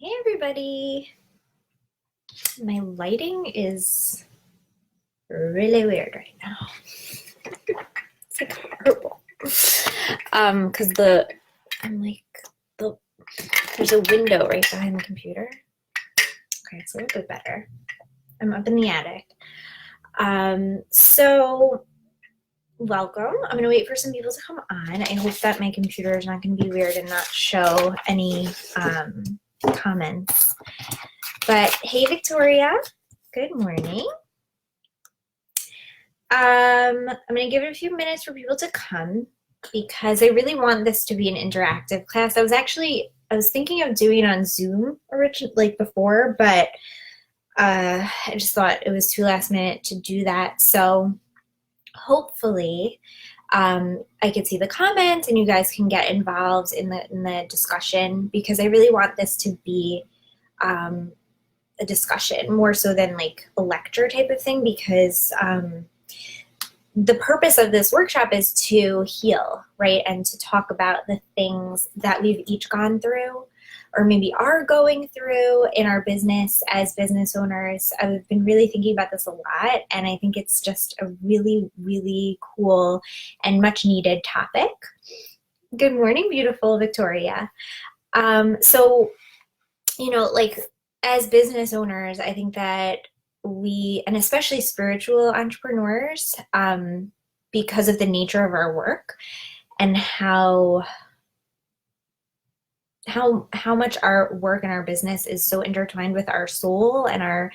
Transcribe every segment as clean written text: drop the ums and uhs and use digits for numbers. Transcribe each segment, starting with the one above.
Hey everybody! My lighting is really weird right now. It's like horrible. Because I'm like the there's a window right behind the computer. Okay, it's a little bit better. I'm up in the attic. So welcome. I'm gonna wait for some people to come on. I hope that my computer is not gonna be weird and not show any comments. But hey, Victoria. Good morning. I'm going to give it a few minutes for people to come because I really want this to be an interactive class. I was thinking of doing it on Zoom like before, but I just thought it was too last minute to do that. So hopefully I could see the comments and you guys can get involved in the discussion because I really want this to be a discussion more so than like a lecture type of thing because the purpose of this workshop is to heal, right? And to talk about the things that we've each gone through or maybe are going through in our business as business owners. I've been really thinking about this a lot, and I think it's just a really, really cool and much needed topic. Good morning, beautiful Victoria. So, like as business owners, I think that and especially spiritual entrepreneurs, because of the nature of our work and how much our work and our business is so intertwined with our soul and our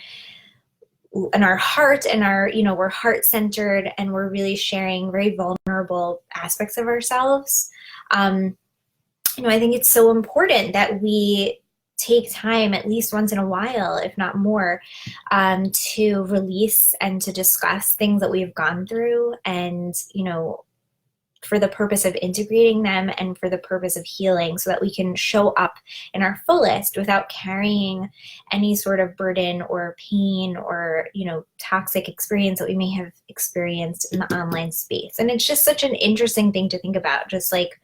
heart and we're heart-centered and we're really sharing very vulnerable aspects of ourselves. I think it's so important that we take time at least once in a while, if not more, to release and to discuss things that we've gone through and, for the purpose of integrating them and for the purpose of healing so that we can show up in our fullest without carrying any sort of burden or pain or, toxic experience that we may have experienced in the online space. And it's just such an interesting thing to think about, just like,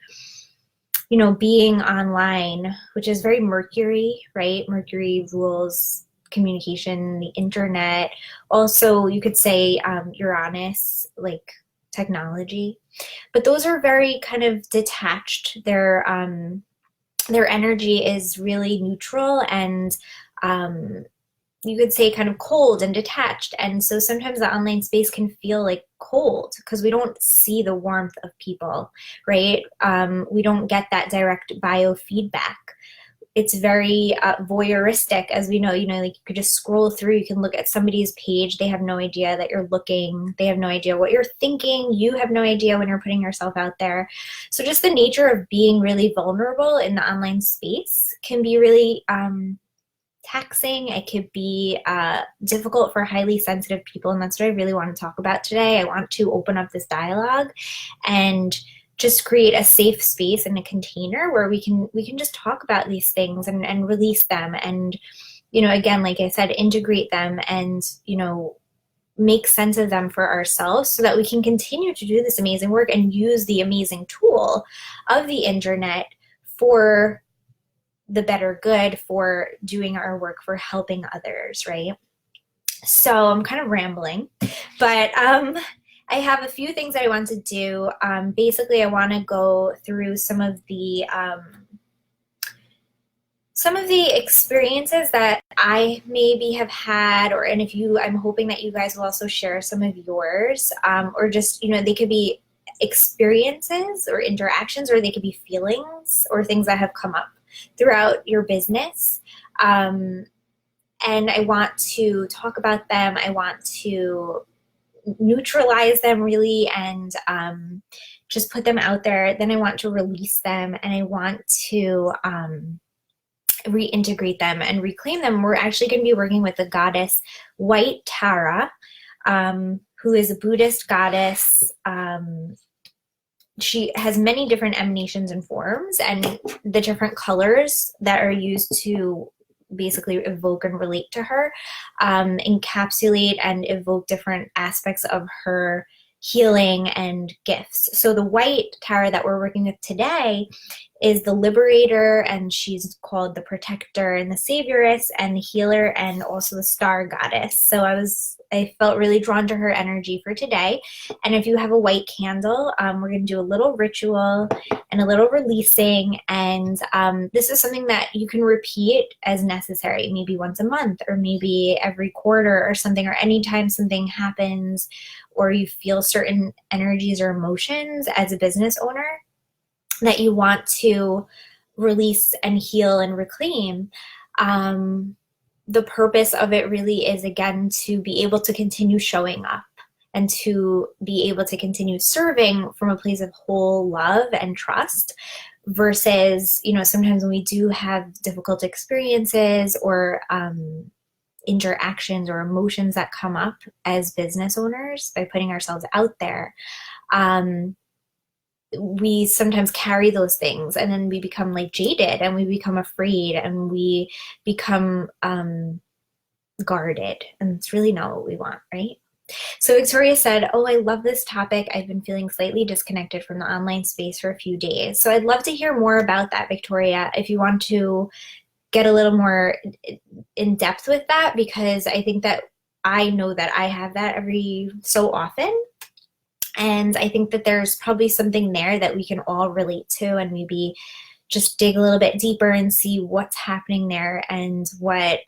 being online, which is very Mercury, right? Mercury rules communication, the internet. Also, you could say Uranus, like technology. But those are very kind of detached. Their energy is really neutral and you could say kind of cold and detached. And so sometimes the online space can feel like cold because we don't see the warmth of people, right? We don't get that direct biofeedback. It's very voyeuristic, as we know, like you could just scroll through, you can look at somebody's page. They have no idea that you're looking. They have no idea what you're thinking. You have no idea when you're putting yourself out there. So just the nature of being really vulnerable in the online space can be really taxing. It could be difficult for highly sensitive people, and that's what I really want to talk about today. I want to open up this dialogue and just create a safe space and a container where we can just talk about these things and release them and, again, like I said, integrate them and, make sense of them for ourselves so that we can continue to do this amazing work and use the amazing tool of the internet for the better good, for doing our work, for helping others, right? So I'm kind of rambling, but I have a few things that I want to do. Basically, I want to go through some of the experiences that I maybe have had, I'm hoping that you guys will also share some of yours, or just, they could be experiences or interactions, or they could be feelings or things that have come up throughout your business. And I want to talk about them. I want to neutralize them really and just put them out there. Then I want to release them and I want to reintegrate them and reclaim them. We're actually going to be working with the goddess White Tara, who is a Buddhist goddess. She has many different emanations and forms, and the different colors that are used to basically evoke and relate to her encapsulate and evoke different aspects of her healing and gifts. So the White Tara that we're working with today is the liberator, and she's called the protector and the savioress and the healer and also the star goddess. So I felt really drawn to her energy for today. And if you have a white candle, we're going to do a little ritual and a little releasing. And this is something that you can repeat as necessary, maybe once a month or maybe every quarter or something, or anytime something happens or you feel certain energies or emotions as a business owner that you want to release and heal and reclaim. The purpose of it really is, again, to be able to continue showing up and to be able to continue serving from a place of whole love and trust, versus, sometimes when we do have difficult experiences or interactions or emotions that come up as business owners by putting ourselves out there, we sometimes carry those things, and then we become like jaded and we become afraid and we become guarded, and it's really not what we want, right? So Victoria said, oh, I love this topic. I've been feeling slightly disconnected from the online space for a few days. So I'd love to hear more about that, Victoria, if you want to get a little more in depth with that, because I think that I know that I have that every so often. And I think that there's probably something there that we can all relate to, and maybe just dig a little bit deeper and see what's happening there and what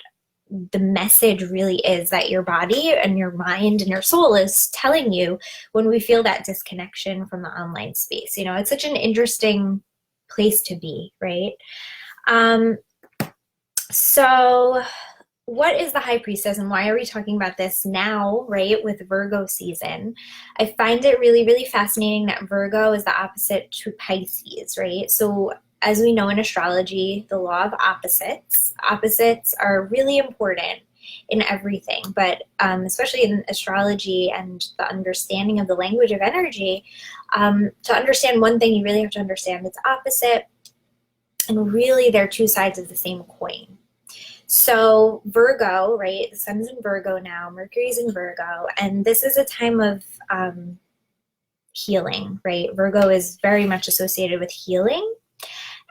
the message really is that your body and your mind and your soul is telling you when we feel that disconnection from the online space. It's such an interesting place to be, right? So what is the High Priestess, and why are we talking about this now, right, with Virgo season? I find it really, really fascinating that Virgo is the opposite to Pisces, right? So as we know in astrology, the law of opposites are really important in everything, but especially in astrology and the understanding of the language of energy, to understand one thing, you really have to understand its opposite, and really they're two sides of the same coin. So Virgo, right, the sun's in Virgo now, Mercury's in Virgo, and this is a time of healing, right? Virgo is very much associated with healing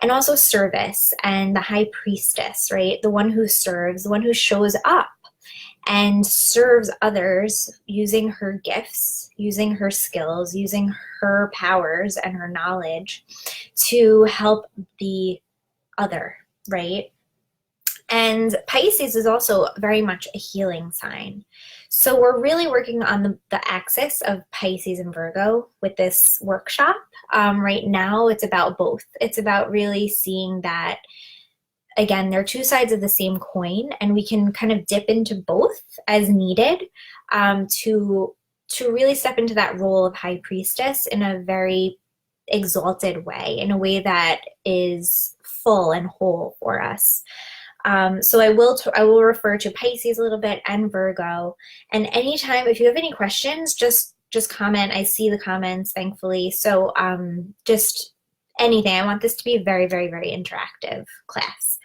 and also service, and the High Priestess, right? The one who serves, the one who shows up and serves others using her gifts, using her skills, using her powers and her knowledge to help the other, right? And Pisces is also very much a healing sign. So we're really working on the axis of Pisces and Virgo with this workshop. Right now, it's about both. It's about really seeing that, again, they're two sides of the same coin, and we can kind of dip into both as needed to really step into that role of High Priestess in a very exalted way, in a way that is full and whole for us. So I will refer to Pisces a little bit and Virgo. And anytime, if you have any questions, just comment. I see the comments, thankfully. So just anything. I want this to be a very, very, very interactive class.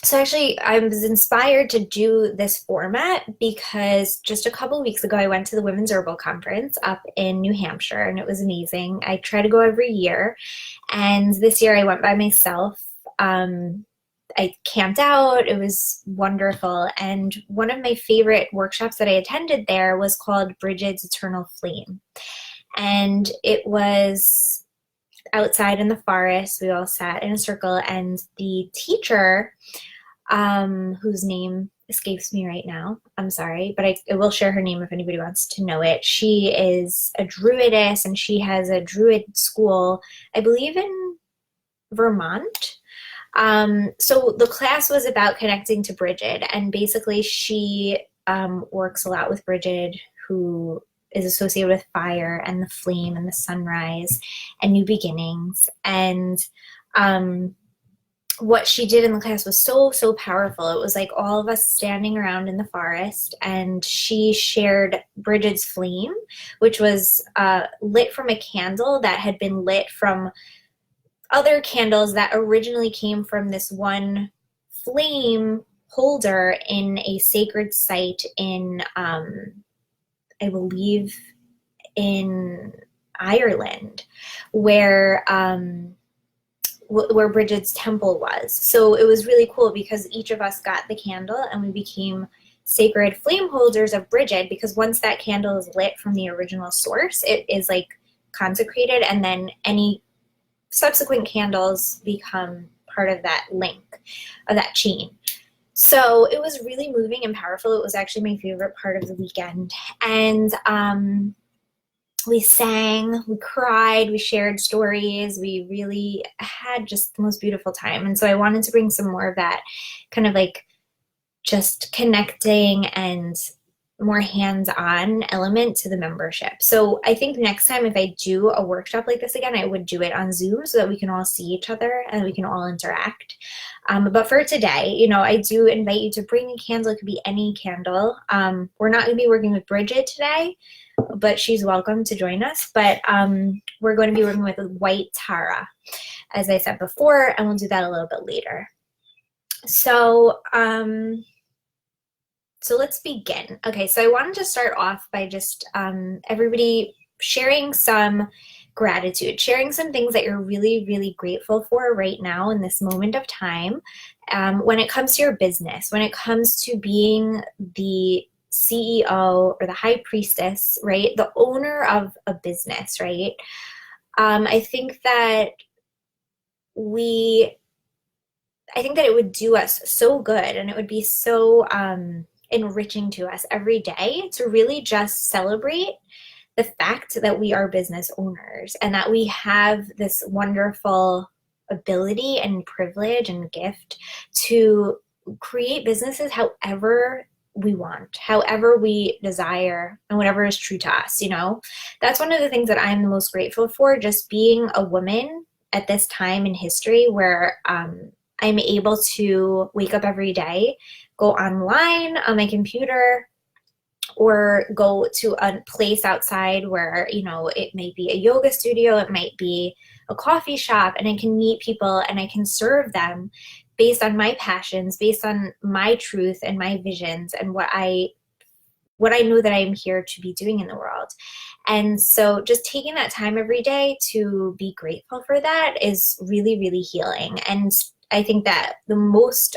So actually, I was inspired to do this format because just a couple of weeks ago, I went to the Women's Herbal Conference up in New Hampshire, and it was amazing. I try to go every year, and this year I went by myself. I camped out. It was wonderful. And one of my favorite workshops that I attended there was called Bridget's Eternal Flame. And it was outside in the forest. We all sat in a circle, and the teacher, whose name escapes me right now, I'm sorry, but I will share her name if anybody wants to know it. She is a druidess, and she has a druid school, I believe in Vermont. So the class was about connecting to Bridget, and basically she works a lot with Bridget, who is associated with fire and the flame and the sunrise and new beginnings. And what she did in the class was so, so powerful. It was like all of us standing around in the forest, and she shared Bridget's flame, which was lit from a candle that had been lit from other candles that originally came from this one flame holder in a sacred site in, I believe in Ireland, where where Bridget's temple was. So it was really cool because each of us got the candle and we became sacred flame holders of Bridget, because once that candle is lit from the original source, it is like consecrated, and then any subsequent candles become part of that link, of that chain. So it was really moving and powerful. It was actually my favorite part of the weekend. And we sang, we cried, we shared stories. We really had just the most beautiful time. And so I wanted to bring some more of that kind of like just connecting and more hands-on element to the membership. So I think next time if I do a workshop like this again, I would do it on Zoom so that we can all see each other and we can all interact. But for today, you know, I do invite you to bring a candle. It could be any candle. We're not going to be working with Bridget today, but she's welcome to join us. But we're going to be working with white Tara, as I said before, and we'll do that a little bit later. So let's begin. Okay, so I wanted to start off by just everybody sharing some gratitude, sharing some things that you're really, really grateful for right now in this moment of time. When it comes to your business, when it comes to being the CEO or the high priestess, right? The owner of a business, right? I think that it would do us so good, and it would be so enriching to us every day to really just celebrate the fact that we are business owners and that we have this wonderful ability and privilege and gift to create businesses however we want, however we desire, and whatever is true to us. You know, that's one of the things that I'm the most grateful for, just being a woman at this time in history where I'm able to wake up every day, go online on my computer, or go to a place outside where, you know, it might be a yoga studio, it might be a coffee shop, and I can meet people and I can serve them based on my passions, based on my truth and my visions and what I know that I'm here to be doing in the world. And so just taking that time every day to be grateful for that is really, really healing. And I think that the most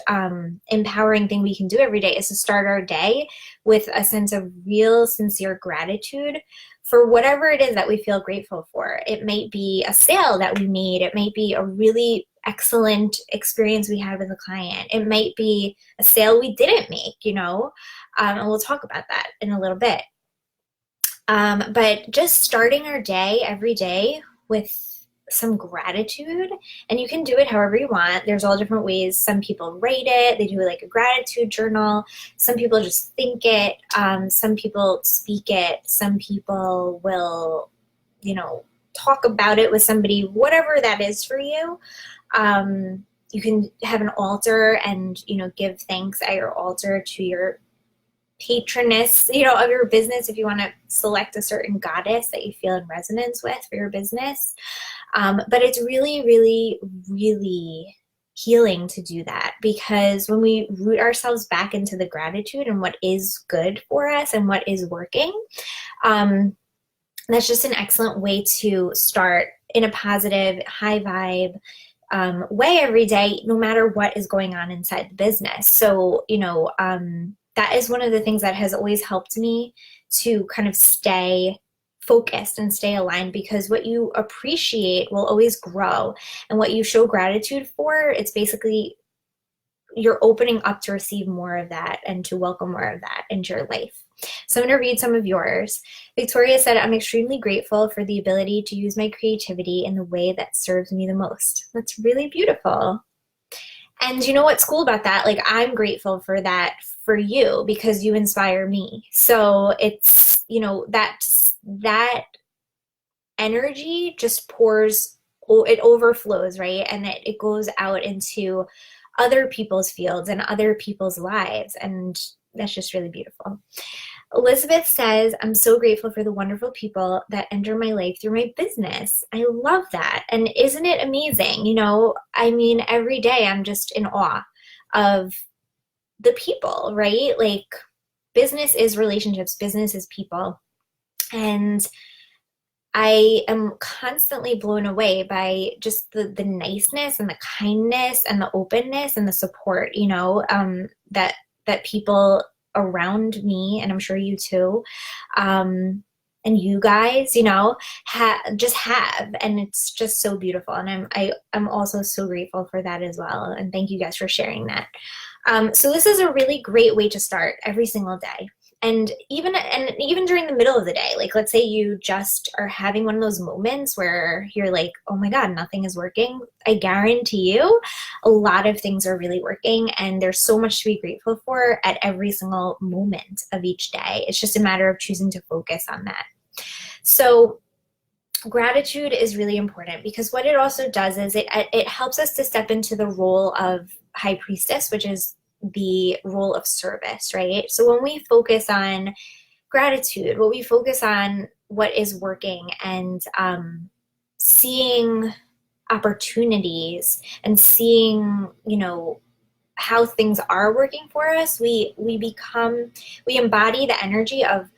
empowering thing we can do every day is to start our day with a sense of real, sincere gratitude for whatever it is that we feel grateful for. It might be a sale that we made. It might be a really excellent experience we had with a client. It might be a sale we didn't make, you know, and we'll talk about that in a little bit. But just starting our day every day with some gratitude, and you can do it however you want. There's all different ways. Some people write it, they do like a gratitude journal. Some people just think it. Some people speak it. Some people will, you know, talk about it with somebody, whatever that is for you. You can have an altar and, you know, give thanks at your altar to your patroness, you know, of your business, if you want to select a certain goddess that you feel in resonance with for your business. But it's really, really, really healing to do that, because when we root ourselves back into the gratitude and what is good for us and what is working, that's just an excellent way to start in a positive, high vibe way every day, no matter what is going on inside the business. So, you know, that is one of the things that has always helped me to kind of stay focused and stay aligned, because what you appreciate will always grow, and what you show gratitude for, it's basically you're opening up to receive more of that and to welcome more of that into your life. So I'm going to read some of yours. Victoria said, I'm extremely grateful for the ability to use my creativity in the way that serves me the most. That's really beautiful. And you know what's cool about that? Like, I'm grateful for that for you, because you inspire me. So it's, you know, that energy just pours, it overflows, right? And it goes out into other people's fields and other people's lives. And that's just really beautiful. Elizabeth says, I'm so grateful for the wonderful people that enter my life through my business. I love that. And isn't it amazing? You know, I mean, every day I'm just in awe of the people, right? Like, business is relationships, business is people. And I am constantly blown away by just the niceness and the kindness and the openness and the support, that people around me, and I'm sure you too, um, and you guys, just have, and it's just so beautiful. And I'm also so grateful for that as well. And thank you guys for sharing that. So this is a really great way to start every single day. And even during the middle of the day, like let's say you just are having one of those moments where you're like, oh my God, nothing is working. I guarantee you a lot of things are really working, and there's so much to be grateful for at every single moment of each day. It's just a matter of choosing to focus on that. So gratitude is really important, because what it also does is it helps us to step into the role of high priestess, which is the role of service, right? So when we focus on gratitude, what we focus on what is working, and seeing opportunities and seeing, how things are working for us, we embody the energy of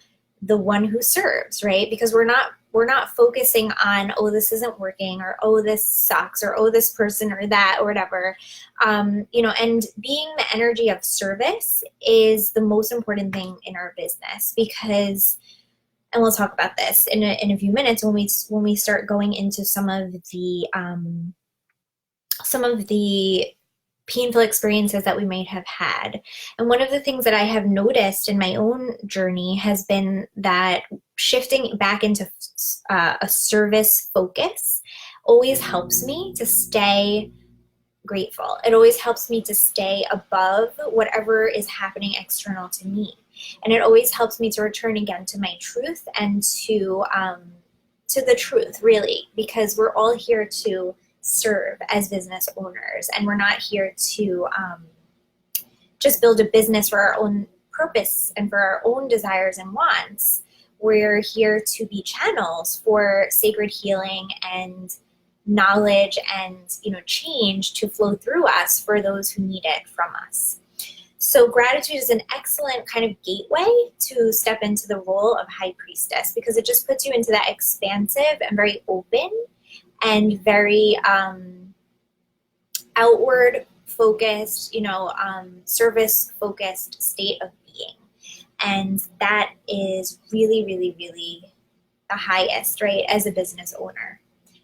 the one who serves, right? Because we're not focusing on, oh, this isn't working, or oh, this sucks, or oh, this person or that or whatever. And being the energy of service is the most important thing in our business, because, and we'll talk about this in a few minutes when we start going into some of the painful experiences that we might have had. And one of the things that I have noticed in my own journey has been that shifting back into a service focus always helps me to stay grateful. It always helps me to stay above whatever is happening external to me. And it always helps me to return again to my truth and to the truth, really, because we're all here to serve as business owners, and we're not here to just build a business for our own purpose and for our own desires and wants. We're here to be channels for sacred healing and knowledge and change to flow through us for those who need it from us. So gratitude is an excellent kind of gateway to step into the role of high priestess, because it just puts you into that expansive and very open and very outward focused, service focused state of being. And that is really, really, really the highest, right, as a business owner.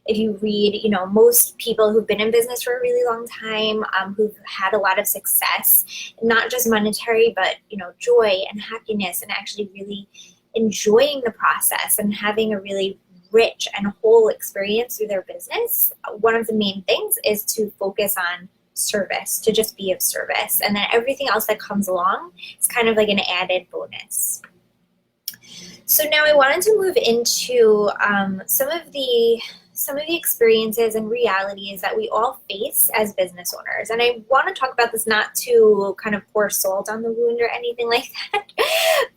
If you read, most people who've been in business for a really long time, who've had a lot of success, not just monetary, but, joy and happiness, and actually really enjoying the process and having a really rich and whole experience through their business, one of the main things is to focus on service, to just be of service. And then everything else that comes along is kind of like an added bonus. So now I wanted to move into some of the experiences and realities that we all face as business owners. And I want to talk about this not to kind of pour salt on the wound or anything like that,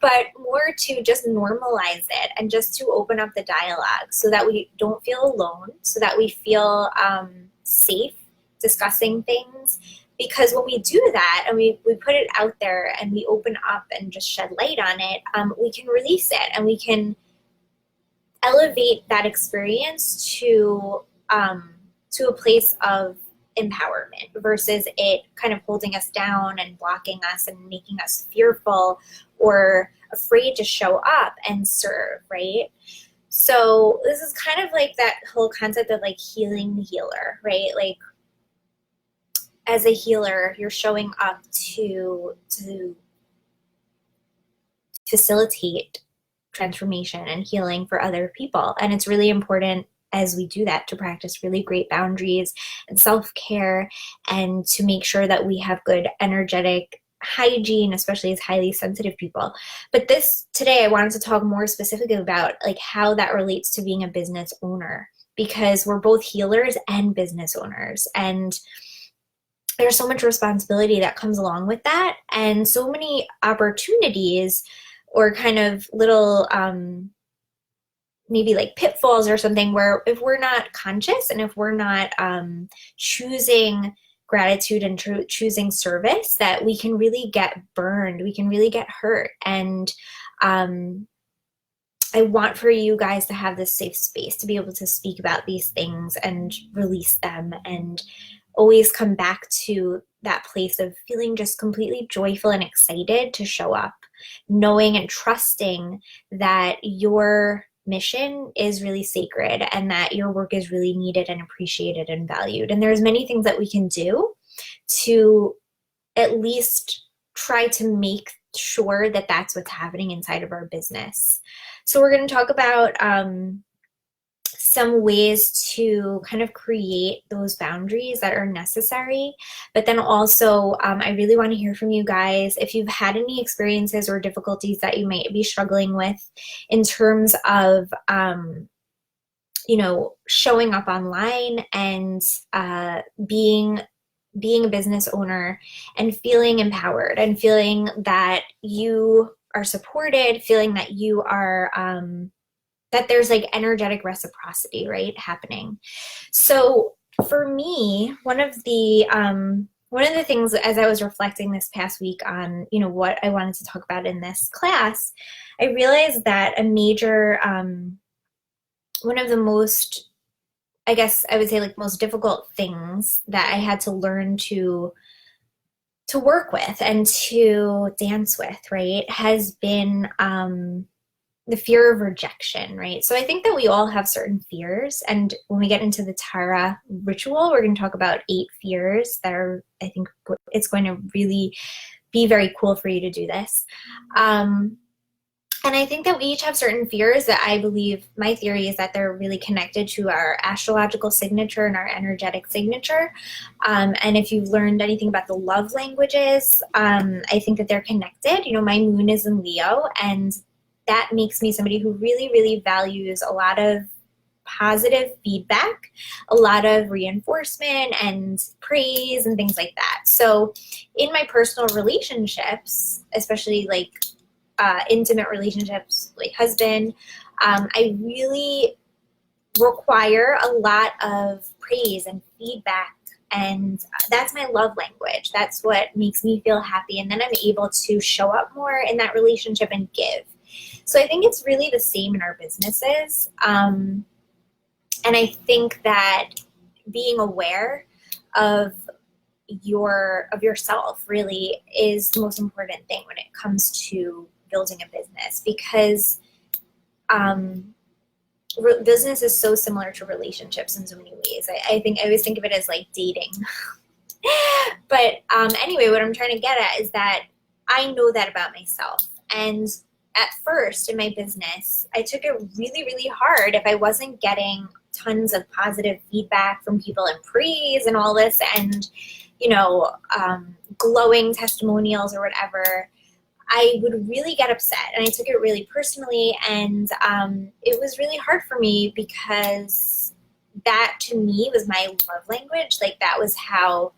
but more to just normalize it and just to open up the dialogue so that we don't feel alone, so that we feel safe discussing things. Because when we do that and we put it out there and we open up and just shed light on it, we can release it and we can elevate that experience to a place of empowerment versus it kind of holding us down and blocking us and making us fearful or afraid to show up and serve, right? So this is kind of like that whole concept of like healing the healer, right? Like as a healer, you're showing up to facilitate transformation and healing for other people. And it's really important as we do that to practice really great boundaries and self-care, and to make sure that we have good energetic hygiene, especially as highly sensitive people. But today I wanted to talk more specifically about like how that relates to being a business owner, because we're both healers and business owners, and there's so much responsibility that comes along with that, and so many opportunities or kind of little maybe like pitfalls or something, where if we're not conscious and if we're not choosing gratitude and choosing service, that we can really get burned, we can really get hurt. And I want for you guys to have this safe space to be able to speak about these things and release them, and always come back to that place of feeling just completely joyful and excited to show up, knowing and trusting that your mission is really sacred and that your work is really needed and appreciated and valued. And there's many things that we can do to at least try to make sure that that's what's happening inside of our business. So we're going to talk about some ways to kind of create those boundaries that are necessary. But then also, I really want to hear from you guys if you've had any experiences or difficulties that you might be struggling with in terms of, showing up online and being a business owner and feeling empowered and feeling that you are supported, feeling that you are, that there's like energetic reciprocity, right, happening. So for me, one of the things as I was reflecting this past week on, what I wanted to talk about in this class, I realized that a major, one of the most, I guess I would say, like, most difficult things that I had to learn to work with and to dance with, right, has been the fear of rejection, right? So I think that we all have certain fears. And when we get into the Tara ritual, we're going to talk about 8 fears that are, I think it's going to really be very cool for you to do this. And I think that we each have certain fears that I believe, my theory is that they're really connected to our astrological signature and our energetic signature. And if you've learned anything about the love languages, I think that they're connected. My moon is in Leo, and that makes me somebody who really, really values a lot of positive feedback, a lot of reinforcement and praise and things like that. So in my personal relationships, especially like intimate relationships, like husband, I really require a lot of praise and feedback. And that's my love language. That's what makes me feel happy. And then I'm able to show up more in that relationship and give. So I think it's really the same in our businesses. And I think that being aware of yourself really is the most important thing when it comes to building a business, because business is so similar to relationships in so many ways. I always think of it as like dating. But anyway, what I'm trying to get at is that I know that about myself. And at first in my business, I took it really, really hard if I wasn't getting tons of positive feedback from people and praise and all this and, glowing testimonials or whatever. I would really get upset, and I took it really personally. And it was really hard for me because that to me was my love language. Like, that was how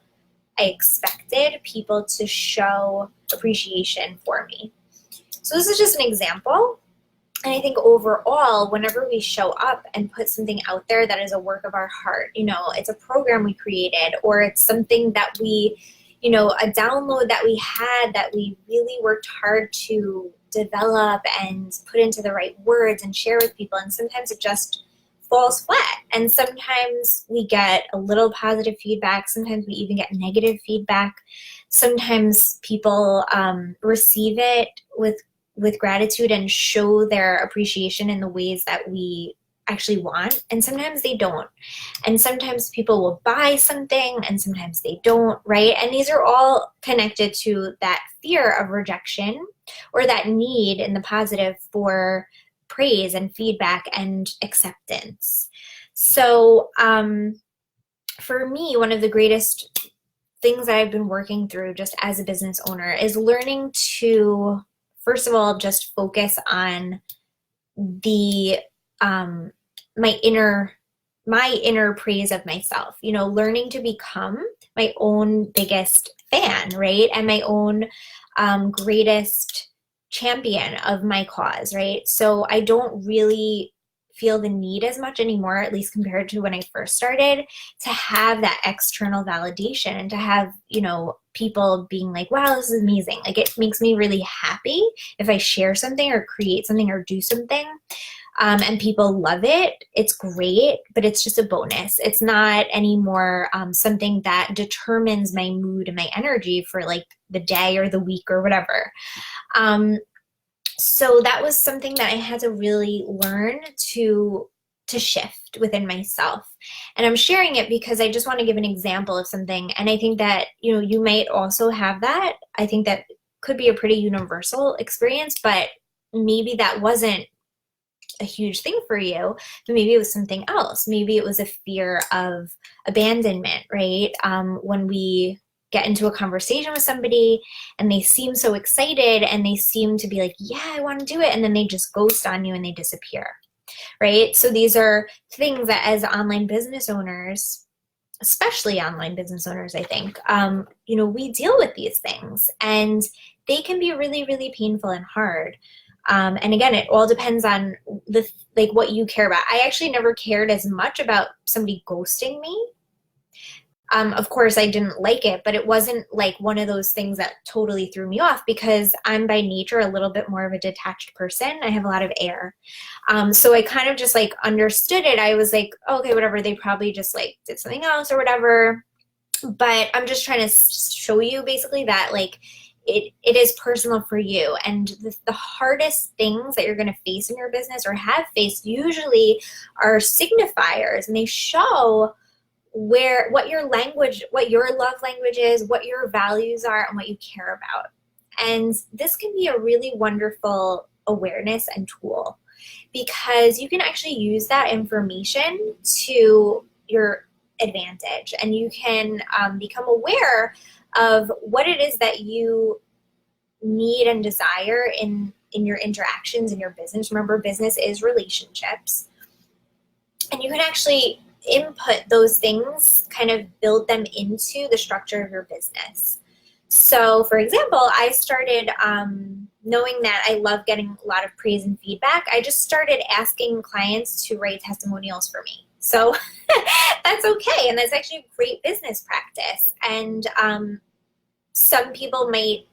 I expected people to show appreciation for me. So this is just an example. And I think overall, whenever we show up and put something out there that is a work of our heart, it's a program we created, or it's something that we, a download that we had that we really worked hard to develop and put into the right words and share with people. And sometimes it just falls flat. And sometimes we get a little positive feedback. Sometimes we even get negative feedback. Sometimes people receive it with gratitude and show their appreciation in the ways that we actually want, and sometimes they don't. And sometimes people will buy something and sometimes they don't, right? And these are all connected to that fear of rejection, or that need in the positive for praise and feedback and acceptance. So for me, one of the greatest things that I've been working through just as a business owner is learning to, first of all, just focus on the my inner praise of myself, learning to become my own biggest fan, right? And my own greatest champion of my cause, right? So I don't really feel the need as much anymore, at least compared to when I first started, to have that external validation and to have, people being like, wow, this is amazing. Like, it makes me really happy if I share something or create something or do something. And people love it. It's great, but it's just a bonus. It's not anymore something that determines my mood and my energy for like the day or the week or whatever. So that was something that I had to really learn to shift within myself. And I'm sharing it because I just want to give an example of something. And I think that, you might also have that. I think that could be a pretty universal experience, but maybe that wasn't a huge thing for you, but maybe it was something else. Maybe it was a fear of abandonment, right? When we get into a conversation with somebody and they seem so excited and they seem to be like, yeah, I want to do it. And then they just ghost on you and they disappear, right? So these are things that as online business owners, especially online business owners, I think, we deal with these things and they can be really, really painful and hard. And again, it all depends on what you care about. I actually never cared as much about somebody ghosting me. Of course, I didn't like it, but it wasn't like one of those things that totally threw me off because I'm by nature a little bit more of a detached person. I have a lot of air. So I kind of just like understood it. I was like, oh, okay, whatever. They probably just like did something else or whatever. But I'm just trying to show you basically that like, it is personal for you. And the hardest things that you're going to face in your business or have faced usually are signifiers, and they show what your love language is, what your values are, and what you care about. And this can be a really wonderful awareness and tool because you can actually use that information to your advantage, and you can become aware of what it is that you need and desire in your interactions in your business. Remember, business is relationships. And you can actually input those things, kind of build them into the structure of your business. So, for example, I started knowing that I love getting a lot of praise and feedback. I just started asking clients to write testimonials for me. So that's okay. And that's actually a great business practice. And some people might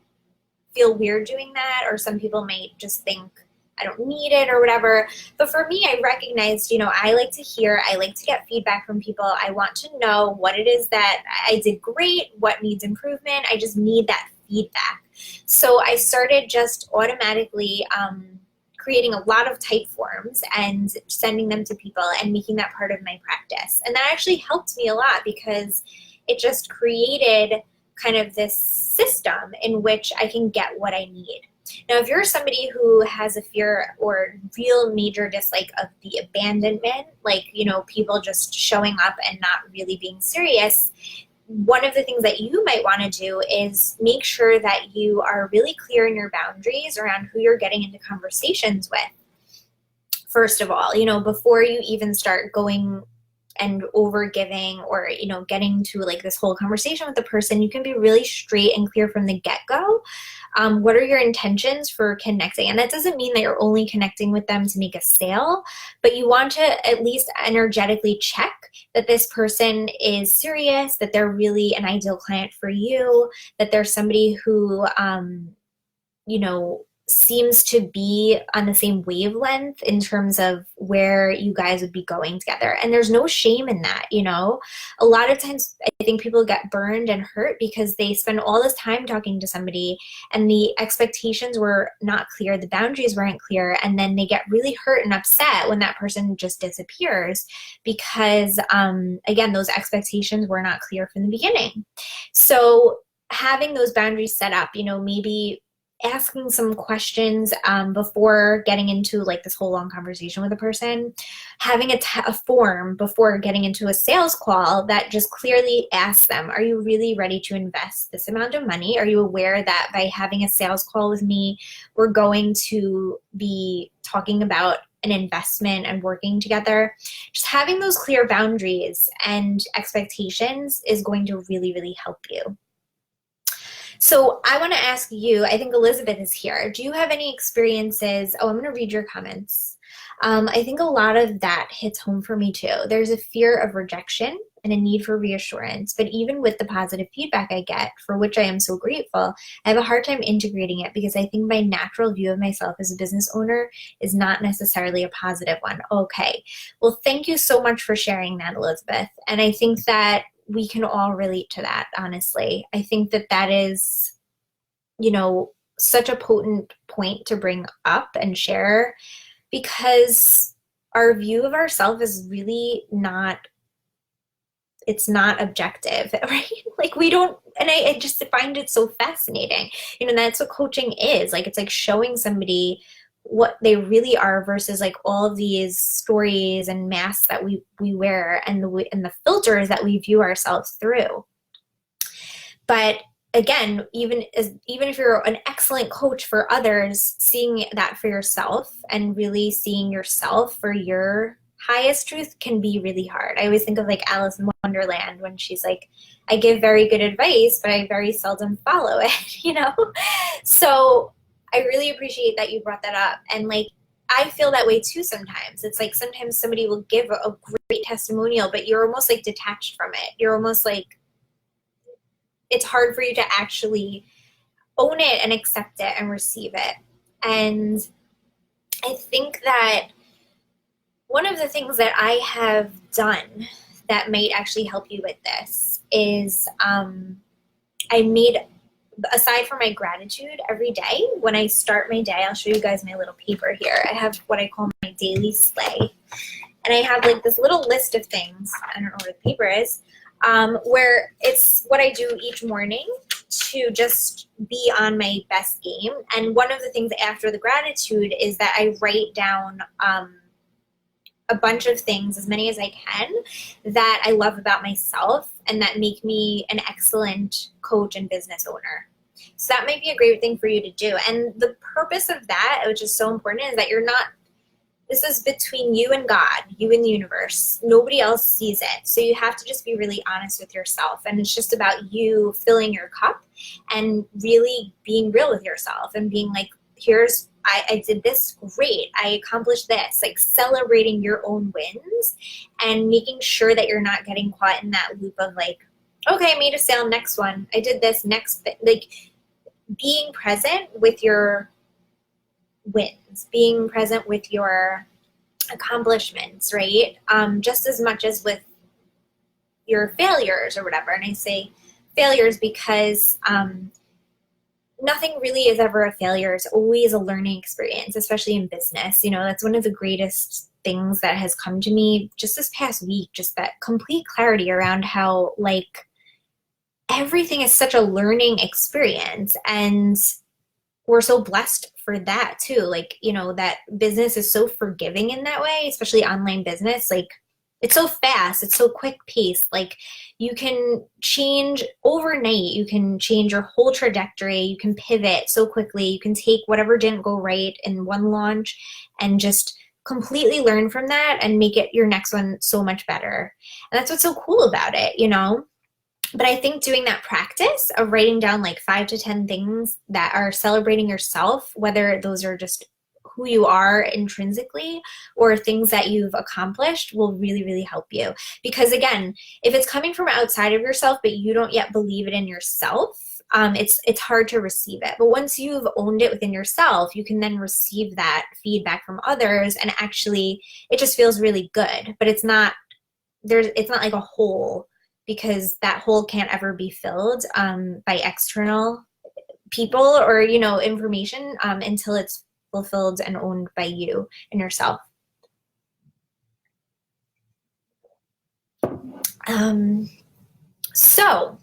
feel weird doing that, or some people might just think I don't need it or whatever. But for me, I recognized, I like to get feedback from people. I want to know what it is that I did great, what needs improvement. I just need that feedback. So I started just automatically creating a lot of type forms and sending them to people and making that part of my practice. And that actually helped me a lot because it just created kind of this system in which I can get what I need. Now, if you're somebody who has a fear or real major dislike of the abandonment, like, people just showing up and not really being serious, one of the things that you might want to do is make sure that you are really clear in your boundaries around who you're getting into conversations with. First of all, before you even start going and over giving or, getting to like this whole conversation with the person, you can be really straight and clear from the get-go. What are your intentions for connecting? And that doesn't mean that you're only connecting with them to make a sale, but you want to at least energetically check that this person is serious, that they're really an ideal client for you, that they're somebody who, seems to be on the same wavelength in terms of where you guys would be going together. And there's no shame in that, A lot of times I think people get burned and hurt because they spend all this time talking to somebody and the expectations were not clear, the boundaries weren't clear, and then they get really hurt and upset when that person just disappears because, again, those expectations were not clear from the beginning. So having those boundaries set up, maybe asking some questions before getting into like this whole long conversation with a person, having a form before getting into a sales call that just clearly asks them, are you really ready to invest this amount of money? Are you aware that by having a sales call with me, we're going to be talking about an investment and working together? Just having those clear boundaries and expectations is going to really, really help you. So I want to ask you, I think Elizabeth is here. Do you have any experiences? Oh, I'm going to read your comments. I think a lot of that hits home for me too. There's a fear of rejection and a need for reassurance, but even with the positive feedback I get, for which I am so grateful, I have a hard time integrating it because I think my natural view of myself as a business owner is not necessarily a positive one. Okay. Well, thank you so much for sharing that, Elizabeth. And I think that we can all relate to that, honestly. I think that that is, such a potent point to bring up and share, because our view of ourselves is really not, it's not objective, right? Like we don't, and I just find it so fascinating. That's what coaching is. Like, it's like showing somebody what they really are versus like all of these stories and masks that we wear, and the filters that we view ourselves through. But again, even if you're an excellent coach for others, seeing that for yourself and really seeing yourself for your highest truth can be really hard. I always think of like Alice in Wonderland when she's like, I give very good advice, but I very seldom follow it, So I really appreciate that you brought that up. And like, I feel that way too sometimes. It's like sometimes somebody will give a great testimonial, but you're almost like detached from it. You're almost like, it's hard for you to actually own it and accept it and receive it. And I think that one of the things that I have done that might actually help you with this is I made, aside from my gratitude every day, when I start my day, I'll show you guys my little paper here. I have what I call my daily sleigh. And I have like this little list of things, I don't know where the paper is, where it's what I do each morning to just be on my best game. And one of the things after the gratitude is that I write down a bunch of things, as many as I can, that I love about myself and that make me an excellent coach and business owner. So that might be a great thing for you to do. And the purpose of that, which is so important, is that this is between you and God, you and the universe. Nobody else sees it. So you have to just be really honest with yourself. And it's just about you filling your cup and really being real with yourself and being like, I did this, great. I accomplished this, like celebrating your own wins and making sure that you're not getting caught in that loop of like, okay, I made a sale, next one. I did this, next thing. Like being present with your wins, being present with your accomplishments, right? Just as much as with your failures or whatever. And I say failures because nothing really is ever a failure. It's always a learning experience, especially in business. That's one of the greatest things that has come to me just this past week, just that complete clarity around how like everything is such a learning experience. And we're so blessed for that too. Like, that business is so forgiving in that way, especially online business. Like it's so fast, it's so quick paced. Like you can change overnight, you can change your whole trajectory, you can pivot so quickly, you can take whatever didn't go right in one launch and just completely learn from that and make it your next one so much better. And that's what's so cool about it, But I think doing that practice of writing down like 5 to 10 things that are celebrating yourself, whether those are just who you are intrinsically or things that you've accomplished, will really, really help you. Because again, if it's coming from outside of yourself, but you don't yet believe it in yourself, it's hard to receive it. But once you've owned it within yourself, you can then receive that feedback from others, and actually it just feels really good. But it's not like a hole, because that hole can't ever be filled by external people or, information until it's fulfilled and owned by you and yourself. So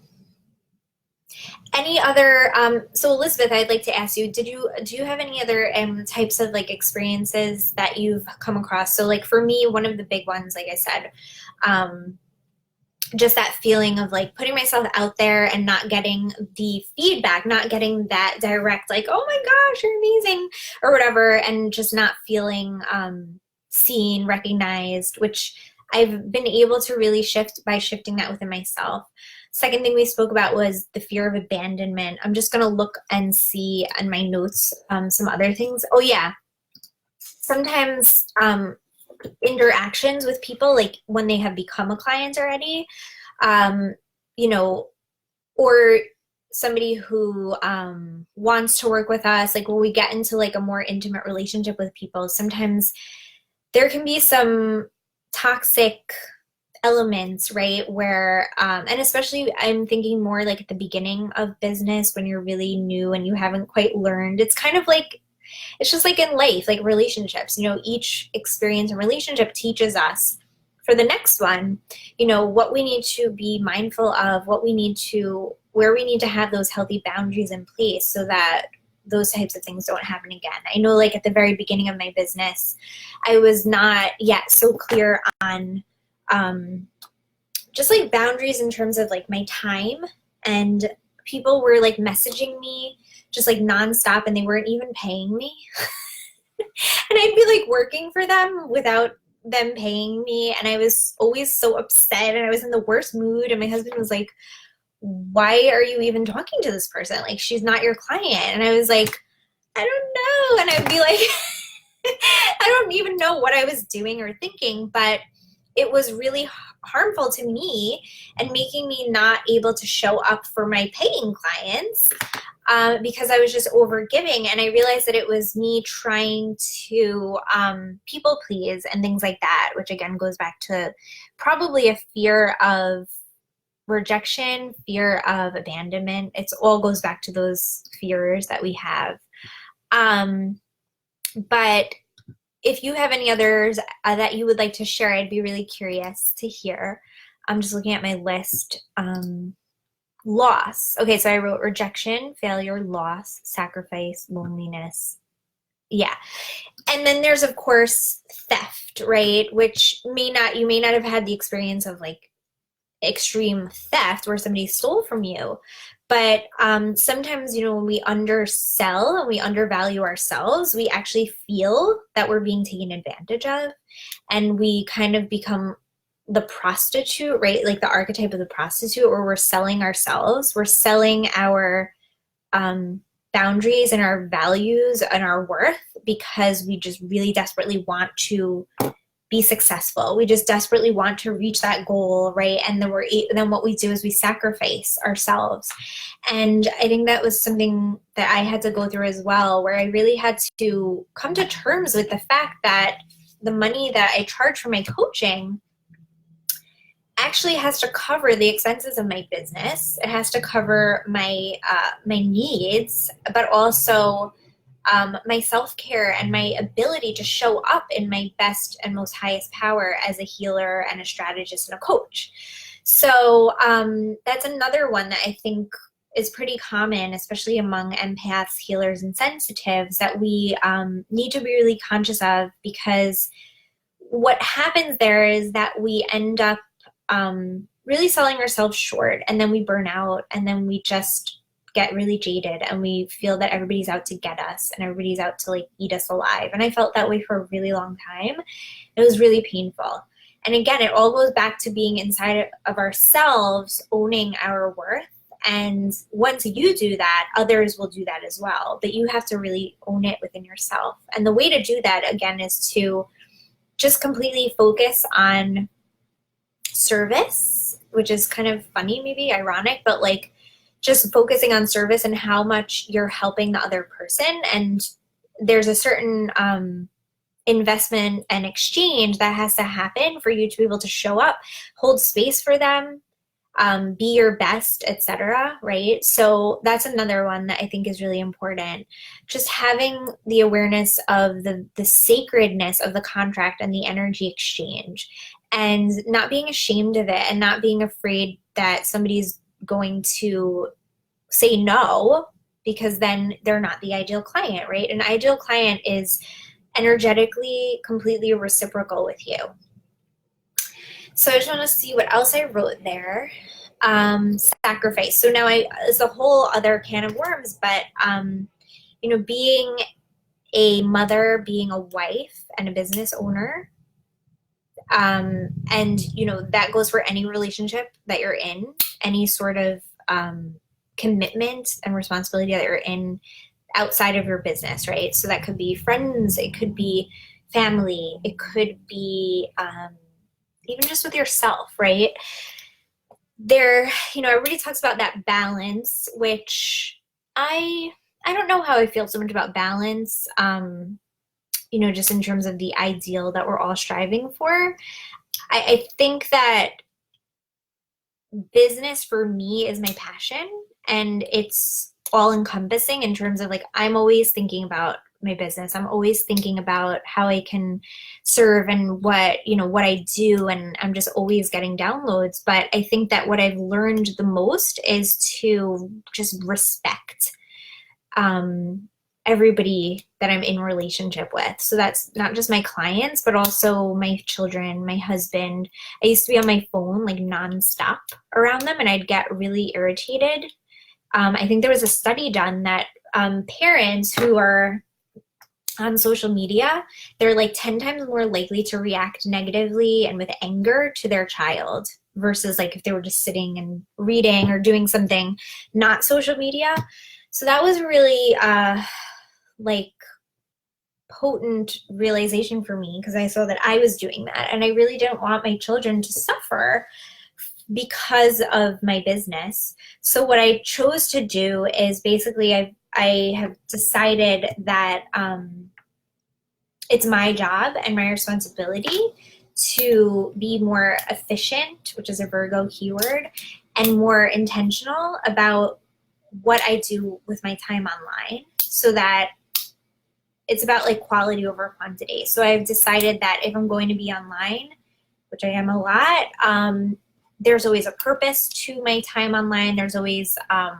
any other, so Elizabeth, I'd like to ask you, do you have any other types of like experiences that you've come across? So like for me, one of the big ones, like I said, just that feeling of like putting myself out there and not getting the feedback, not getting that direct, like, oh my gosh, you're amazing or whatever. And just not feeling seen, recognized, which I've been able to really shift by shifting that within myself. Second thing we spoke about was the fear of abandonment. I'm just going to look and see in my notes some other things. Oh yeah. sometimes interactions with people, like when they have become a client already, um, you know, or somebody who wants to work with us, like when we get into like a more intimate relationship with people, sometimes there can be some toxic elements, right? Where, and especially I'm thinking more like at the beginning of business when you're really new and you haven't quite learned. It's kind of like, it's just like in life, like relationships, each experience and relationship teaches us for the next one, what we need to be mindful of, where we need to have those healthy boundaries in place so that those types of things don't happen again. I know like at the very beginning of my business, I was not yet so clear on just like boundaries in terms of like my time, and people were like messaging me just like nonstop and they weren't even paying me. And I'd be like working for them without them paying me, and I was always so upset and I was in the worst mood, and my husband was like, why are you even talking to this person? Like, she's not your client. And I was like, I don't know. And I'd be like, I don't even know what I was doing or thinking, but it was really harmful to me and making me not able to show up for my paying clients because I was just over giving. And I realized that it was me trying to people please and things like that, which again goes back to probably a fear of rejection, fear of abandonment. It all goes back to those fears that we have. But if you have any others that you would like to share, I'd be really curious to hear. I'm just looking at my list. Loss. Okay, so I wrote rejection, failure, loss, sacrifice, loneliness. Yeah. And then there's, of course, theft, right? Which you may not have had the experience of like extreme theft where somebody stole from you. But sometimes, when we undersell and we undervalue ourselves, we actually feel that we're being taken advantage of, and we kind of become the prostitute, right? Like the archetype of the prostitute, where we're selling ourselves. We're selling our boundaries and our values and our worth because we just really desperately want to be successful. We just desperately want to reach that goal, right? And then what we do is we sacrifice ourselves. And I think that was something that I had to go through as well, where I really had to come to terms with the fact that the money that I charge for my coaching actually has to cover the expenses of my business. It has to cover my needs, but also my self-care and my ability to show up in my best and most highest power as a healer and a strategist and a coach. So that's another one that I think is pretty common, especially among empaths, healers, and sensitives, that we need to be really conscious of, because what happens there is that we end up really selling ourselves short, and then we burn out, and then we just get really jaded, and we feel that everybody's out to get us and everybody's out to like eat us alive. And I felt that way for a really long time. It was really painful. And again, it all goes back to being inside of ourselves, owning our worth. And once you do that, others will do that as well. But you have to really own it within yourself. And the way to do that, again, is to just completely focus on service, which is kind of funny, maybe ironic, but like just focusing on service and how much you're helping the other person. And there's a certain investment and exchange that has to happen for you to be able to show up, hold space for them, be your best, etc. Right? So that's another one that I think is really important. Just having the awareness of the sacredness of the contract and the energy exchange, and not being ashamed of it, and not being afraid that somebody's going to say no because then they're not the ideal client, right? An ideal client is energetically completely reciprocal with you. So I just want to see what else I wrote there. Sacrifice. So now it's a whole other can of worms, but being a mother, being a wife, and a business owner, and that goes for any relationship that you're in, any sort of commitment and responsibility that you're in outside of your business, right? So that could be friends, it could be family. It could be even just with yourself, right? There, everybody talks about that balance, which I I don't know how I feel so much about balance. Just in terms of the ideal that we're all striving for. I think that business for me is my passion, and it's all encompassing in terms of like I'm always thinking about my business. I'm always thinking about how I can serve and what I do, and I'm just always getting downloads. But I think that what I've learned the most is to just respect everybody that I'm in relationship with. So that's not just my clients, but also my children, my husband. I used to be on my phone like nonstop around them, and I'd get really irritated. I think there was a study done that parents who are on social media, they're like 10 times more likely to react negatively and with anger to their child versus like if they were just sitting and reading or doing something not social media. So that was really like potent realization for me, because I saw that I was doing that, and I really didn't want my children to suffer because of my business. So what I chose to do is basically I have decided that it's my job and my responsibility to be more efficient, which is a Virgo keyword, and more intentional about what I do with my time online, so that it's about like quality over quantity. So I've decided that if I'm going to be online, which I am a lot, there's always a purpose to my time online. There's always, a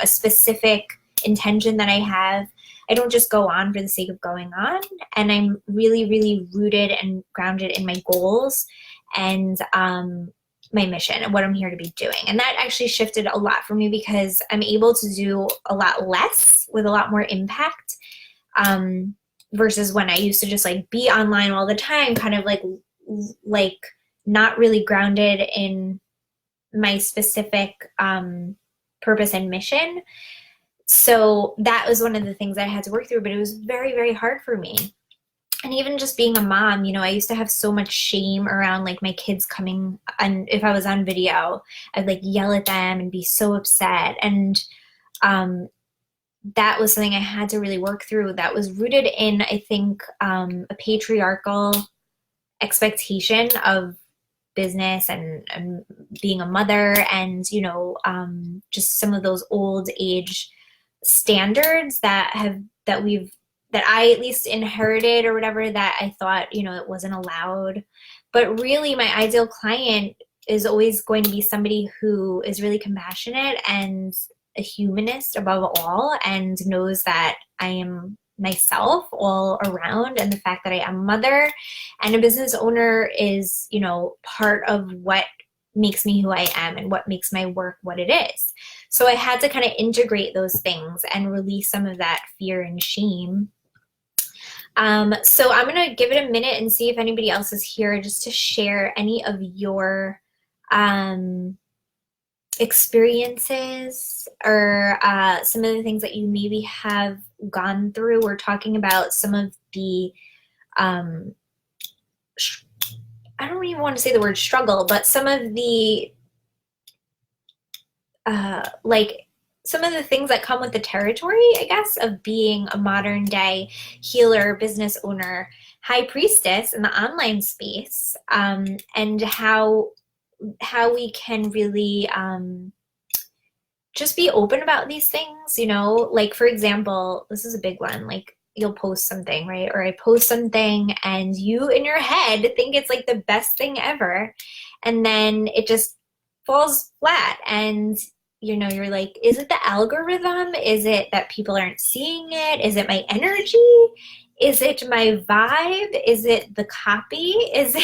specific intention that I have. I don't just go on for the sake of going on. And I'm really, really rooted and grounded in my goals and my mission and what I'm here to be doing. And that actually shifted a lot for me, because I'm able to do a lot less with a lot more impact, versus when I used to just like be online all the time, kind of like not really grounded in my specific purpose and mission. So that was one of the things I had to work through, but it was very, very hard for me. And even just being a mom, I used to have so much shame around like my kids coming, and if I was on video, I'd like yell at them and be so upset. And that was something I had to really work through. That was rooted in, I think, a patriarchal expectation of business and being a mother, and just some of those old age standards that I at least inherited or whatever, that I thought it wasn't allowed. But really my ideal client is always going to be somebody who is really compassionate and a humanist above all, and knows that I am myself all around, and the fact that I am a mother and a business owner is part of what makes me who I am and what makes my work what it is. So I had to kind of integrate those things and release some of that fear and shame. So I'm going to give it a minute and see if anybody else is here just to share any of your experiences or some of the things that you maybe have gone through. We're talking about some of the, I don't even want to say the word struggle, but some of the, some of the things that come with the territory, I guess, of being a modern day healer, business owner, high priestess in the online space, and how we can really just be open about these things, like, for example, this is a big one, like you'll post something, right? Or I post something and you in your head think it's like the best thing ever. And then it just falls flat, and you're like, is it the algorithm? Is it that people aren't seeing it? Is it my energy? Is it my vibe? Is it the copy? Is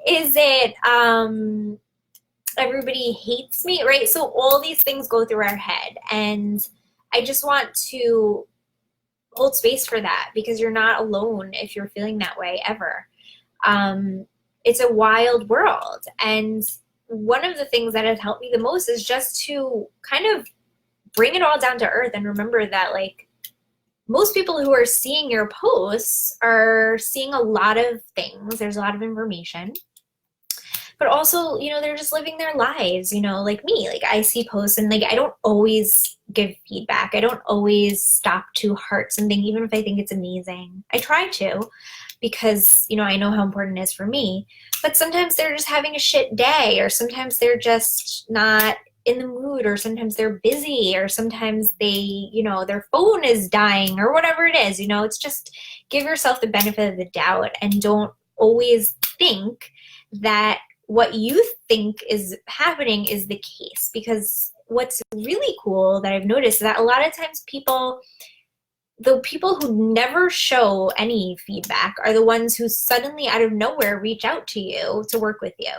it everybody hates me, right? So all these things go through our head, and I just want to hold space for that, because you're not alone if you're feeling that way ever. It's a wild world, and one of the things that has helped me the most is just to kind of bring it all down to earth and remember that, like, most people who are seeing your posts are seeing a lot of things. There's a lot of information. But also, they're just living their lives, like me. Like I see posts and like I don't always give feedback. I don't always stop to heart something, even if I think it's amazing. I try to because, I know how important it is for me. But sometimes they're just having a shit day, or sometimes they're just not in the mood, or sometimes they're busy, or sometimes they, their phone is dying, or whatever it is. It's just give yourself the benefit of the doubt and don't always think that what you think is happening is the case. Because what's really cool that I've noticed is that a lot of times the people who never show any feedback are the ones who suddenly out of nowhere reach out to you to work with you.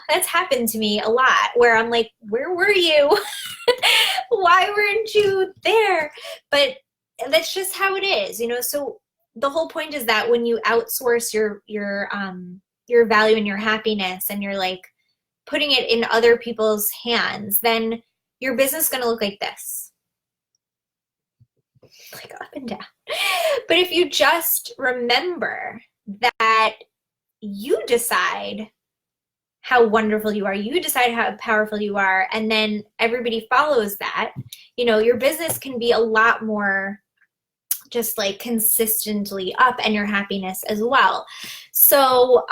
That's happened to me a lot, where I'm like, where were you? Why weren't you there? But that's just how it is, so the whole point is that when you outsource your value and your happiness, and you're like putting it in other people's hands, then your business is going to look like this, like up and down. But if you just remember that you decide how wonderful you are, you decide how powerful you are, and then everybody follows that, your business can be a lot more just like consistently up, and your happiness as well. So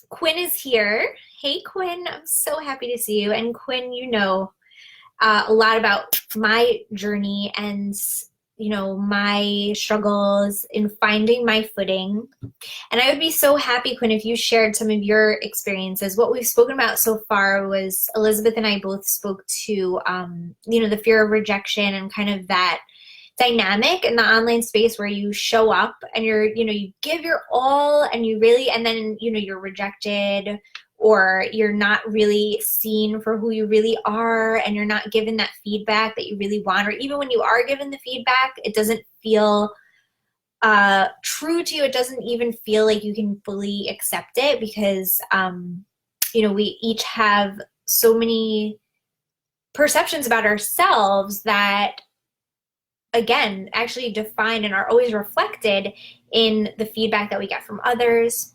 Quinn is here. Hey Quinn, I'm so happy to see you. And Quinn, a lot about my journey and my struggles in finding my footing. And I would be so happy, Quinn, if you shared some of your experiences. What we've spoken about so far was Elizabeth and I both spoke to the fear of rejection, and kind of that dynamic in the online space where you show up and you give your all, and and then you're rejected, or you're not really seen for who you really are, and you're not given that feedback that you really want, or even when you are given the feedback, it doesn't feel true to you. It doesn't even feel like you can fully accept it, because we each have so many perceptions about ourselves that, again, actually defined and are always reflected in the feedback that we get from others.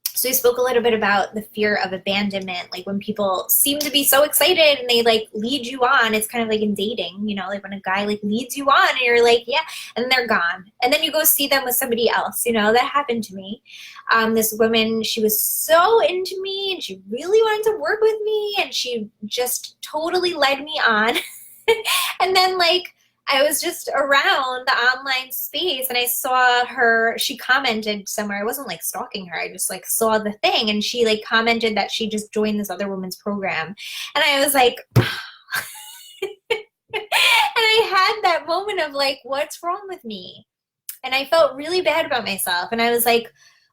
So we spoke a little bit about the fear of abandonment, like when people seem to be so excited and they like lead you on. It's kind of like in dating, like when a guy like leads you on and you're like, yeah, and then they're gone. And then you go see them with somebody else. That happened to me. This woman, she was so into me and she really wanted to work with me, and she just totally led me on. And then like, I was just around the online space and I saw her, she commented somewhere. I wasn't like stalking her. I just like saw the thing, and she like commented that she just joined this other woman's program. And I was like, and I had that moment of like, what's wrong with me? And I felt really bad about myself. And I was like,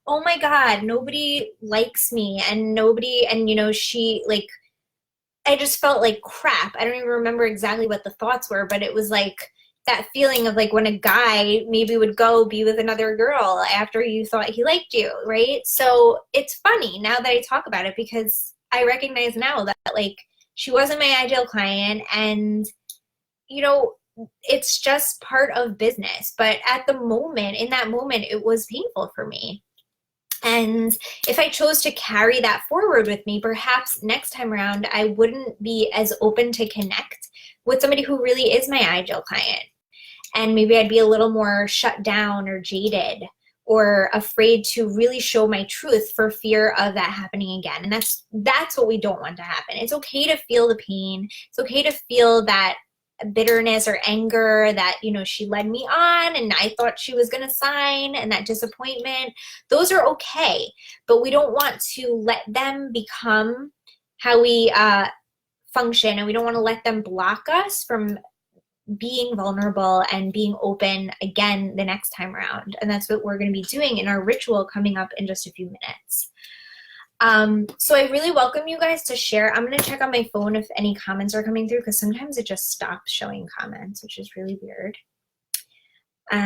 oh my God, nobody likes me, and she like, I just felt like crap. I don't even remember exactly what the thoughts were, but it was like that feeling of like when a guy maybe would go be with another girl after you thought he liked you, right? So it's funny now that I talk about it, because I recognize now that like she wasn't my ideal client, and it's just part of business. But at the moment, in that moment, it was painful for me. And if I chose to carry that forward with me, perhaps next time around, I wouldn't be as open to connect with somebody who really is my ideal client. And maybe I'd be a little more shut down or jaded, or afraid to really show my truth for fear of that happening again. And that's what we don't want to happen. It's okay to feel the pain. It's okay to feel that bitterness or anger that, she led me on and I thought she was going to sign, and that disappointment. Those are okay, but we don't want to let them become how we function, and we don't want to let them block us from being vulnerable and being open again the next time around. And that's what we're going to be doing in our ritual coming up in just a few minutes. So I really welcome you guys to share. I'm going to check on my phone if any comments are coming through, because sometimes it just stops showing comments, which is really weird. Okay,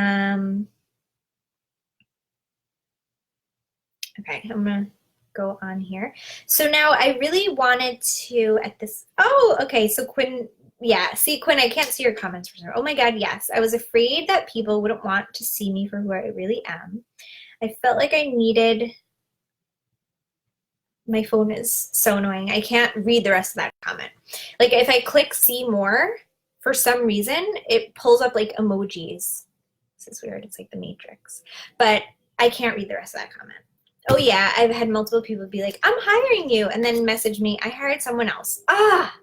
I'm going to go on here. So now I really wanted to at this, oh, okay. So Quinn Yeah, see, Quinn, I can't see your comments for some. Oh my God, yes. I was afraid that people wouldn't want to see me for who I really am. I felt like I needed. My phone is so annoying. I can't read the rest of that comment. Like if I click see more, for some reason, it pulls up like emojis. This is weird. It's like the Matrix. But I can't read the rest of that comment. Oh yeah, I've had multiple people be like, I'm hiring you, and then message me, I hired someone else. Ah,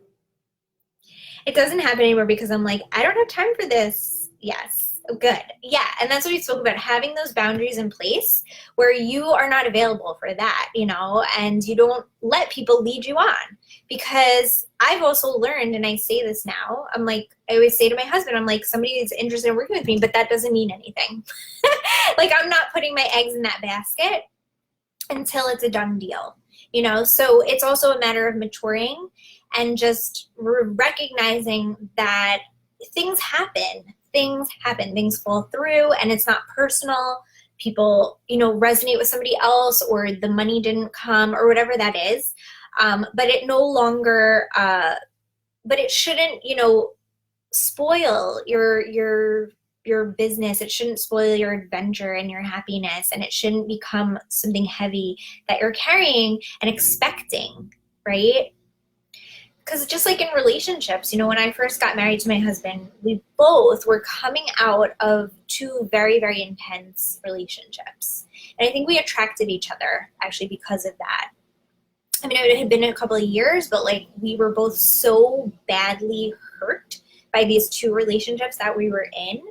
it doesn't happen anymore because I'm like, I don't have time for this. Yes, good. Yeah, and that's what we spoke about, having those boundaries in place where you are not available for that, you know, and you don't let people lead you on. Because I've also learned, and I say this now, I'm like, I always say to my husband, I'm like, somebody is interested in working with me, but that doesn't mean anything. Like, I'm not putting my eggs in that basket until it's a done deal, you know? So it's also a matter of maturing and just recognizing that things happen, things fall through, and it's not personal. People, you know, resonate with somebody else, or the money didn't come, or whatever that is. But it no longer, but it shouldn't, you know, spoil your business. It shouldn't spoil your adventure and your happiness, and it shouldn't become something heavy that you're carrying and expecting, right? Because just like in relationships, you know, when I first got married to my husband, we both were coming out of two very, very intense relationships. And I think we attracted each other actually because of that. I mean, it had been a couple of years, but like we were both so badly hurt by these two relationships that we were in.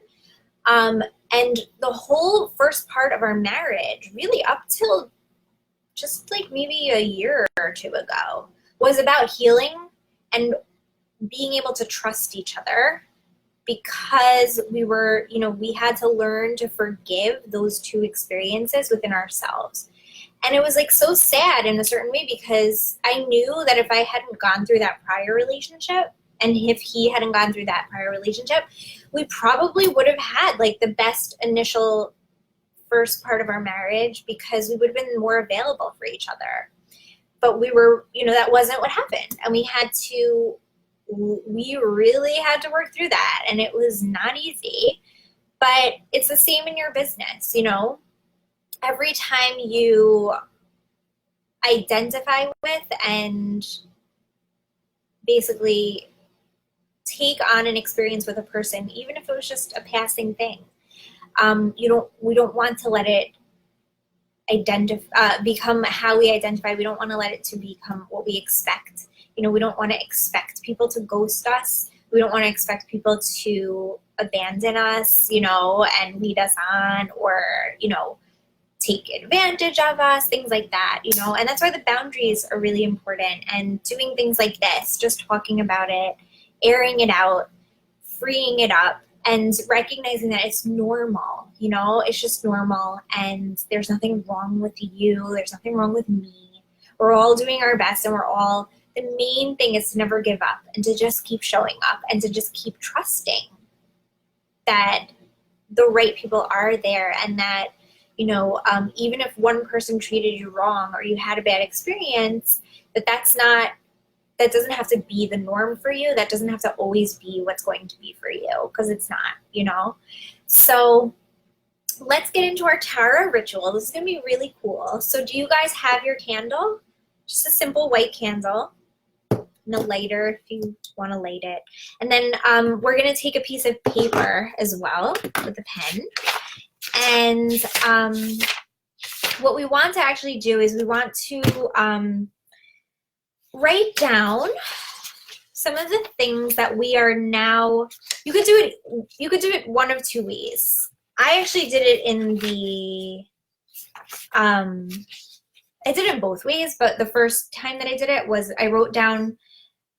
And the whole first part of our marriage, really up till just like maybe a year or two ago, was about healing and being able to trust each other, because we were, you know, we had to learn to forgive those two experiences within ourselves. And it was like so sad in a certain way, because I knew that if I hadn't gone through that prior relationship, and if he hadn't gone through that prior relationship, we probably would have had like the best initial first part of our marriage, because we would have been more available for each other. But we were, you know, that wasn't what happened. And we really had to work through that. And it was not easy, but it's the same in your business, you know? Every time you identify with and basically take on an experience with a person, even if it was just a passing thing, we don't want to let it become how we identify. We don't want to let it to become what we expect. You know, we don't want to expect people to ghost us. We don't want to expect people to abandon us, you know, and lead us on, or, you know, take advantage of us, things like that, you know. And that's why the boundaries are really important. And doing things like this, just talking about it, airing it out, freeing it up, and recognizing that it's normal, you know, it's just normal, and there's nothing wrong with you, there's nothing wrong with me. We're all doing our best, and the main thing is to never give up, and to just keep showing up, and to just keep trusting that the right people are there, and that, you know, even if one person treated you wrong or you had a bad experience, that doesn't have to be the norm for you. That doesn't have to always be what's going to be for you, because it's not, you know. So let's get into our tarot ritual. This is going to be really cool. So do you guys have your candle? Just a simple white candle. And a lighter if you want to light it. And then we're going to take a piece of paper as well with a pen. And what we want to actually do is we want to write down some of the things that we are now. You could do it one of two ways. I actually did it in the I did it both ways, but the first time that I did it was I wrote down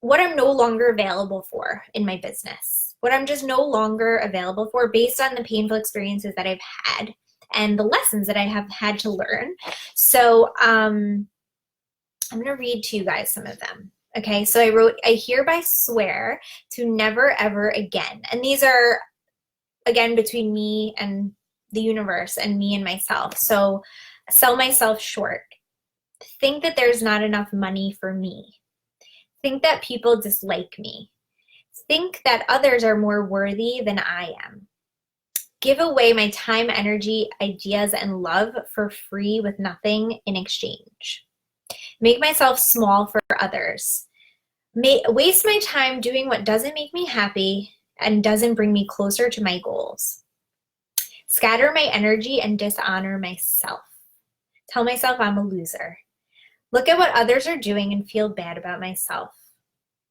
what I'm no longer available for in my business, what I'm just no longer available for based on the painful experiences that I've had and the lessons that I have had to learn. So I'm going to read to you guys some of them. Okay, so I wrote, I hereby swear to never, ever again. And these are, again, between me and the universe and me and myself. So sell myself short. Think that there's not enough money for me. Think that people dislike me. think that others are more worthy than I am. Give away my time, energy, ideas, and love for free with nothing in exchange. Make myself small for others. Waste my time doing what doesn't make me happy and doesn't bring me closer to my goals. Scatter my energy and dishonor myself. Tell myself I'm a loser. Look at what others are doing and feel bad about myself.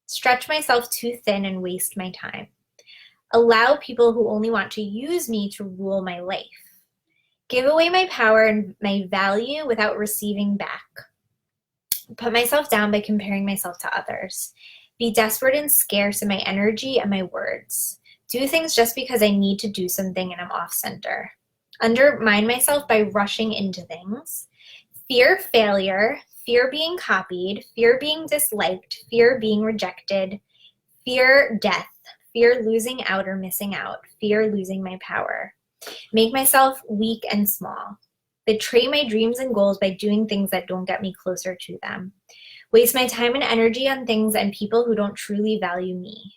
Stretch myself too thin and waste my time. Allow people who only want to use me to rule my life. Give away my power and my value without receiving back. Put myself down by comparing myself to others. Be desperate and scarce in my energy and my words. Do things just because I need to do something and I'm off center. Undermine myself by rushing into things. Fear failure, fear being copied, fear being disliked, fear being rejected, fear death, fear losing out or missing out, fear losing my power. Make myself weak and small. Betray my dreams and goals by doing things that don't get me closer to them. Waste my time and energy on things and people who don't truly value me.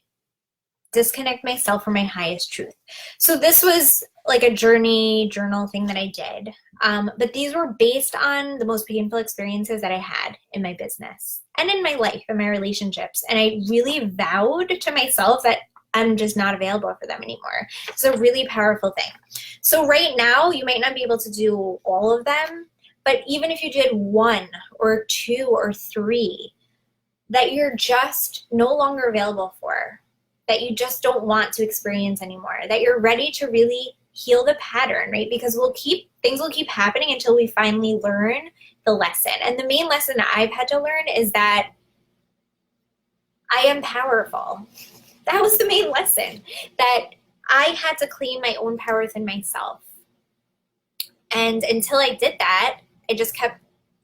Disconnect myself from my highest truth. So this was like a journal thing that I did. But these were based on the most painful experiences that I had in my business and in my life and my relationships. And I really vowed to myself that I'm just not available for them anymore. It's a really powerful thing. So right now, you might not be able to do all of them, but even if you did 1 or 2 or 3 that you're just no longer available for, that you just don't want to experience anymore, that you're ready to really heal the pattern, right? Because things will keep happening until we finally learn the lesson. And the main lesson that I've had to learn is that I am powerful. That was the main lesson, that I had to claim my own power within myself. And until I did that, I just kept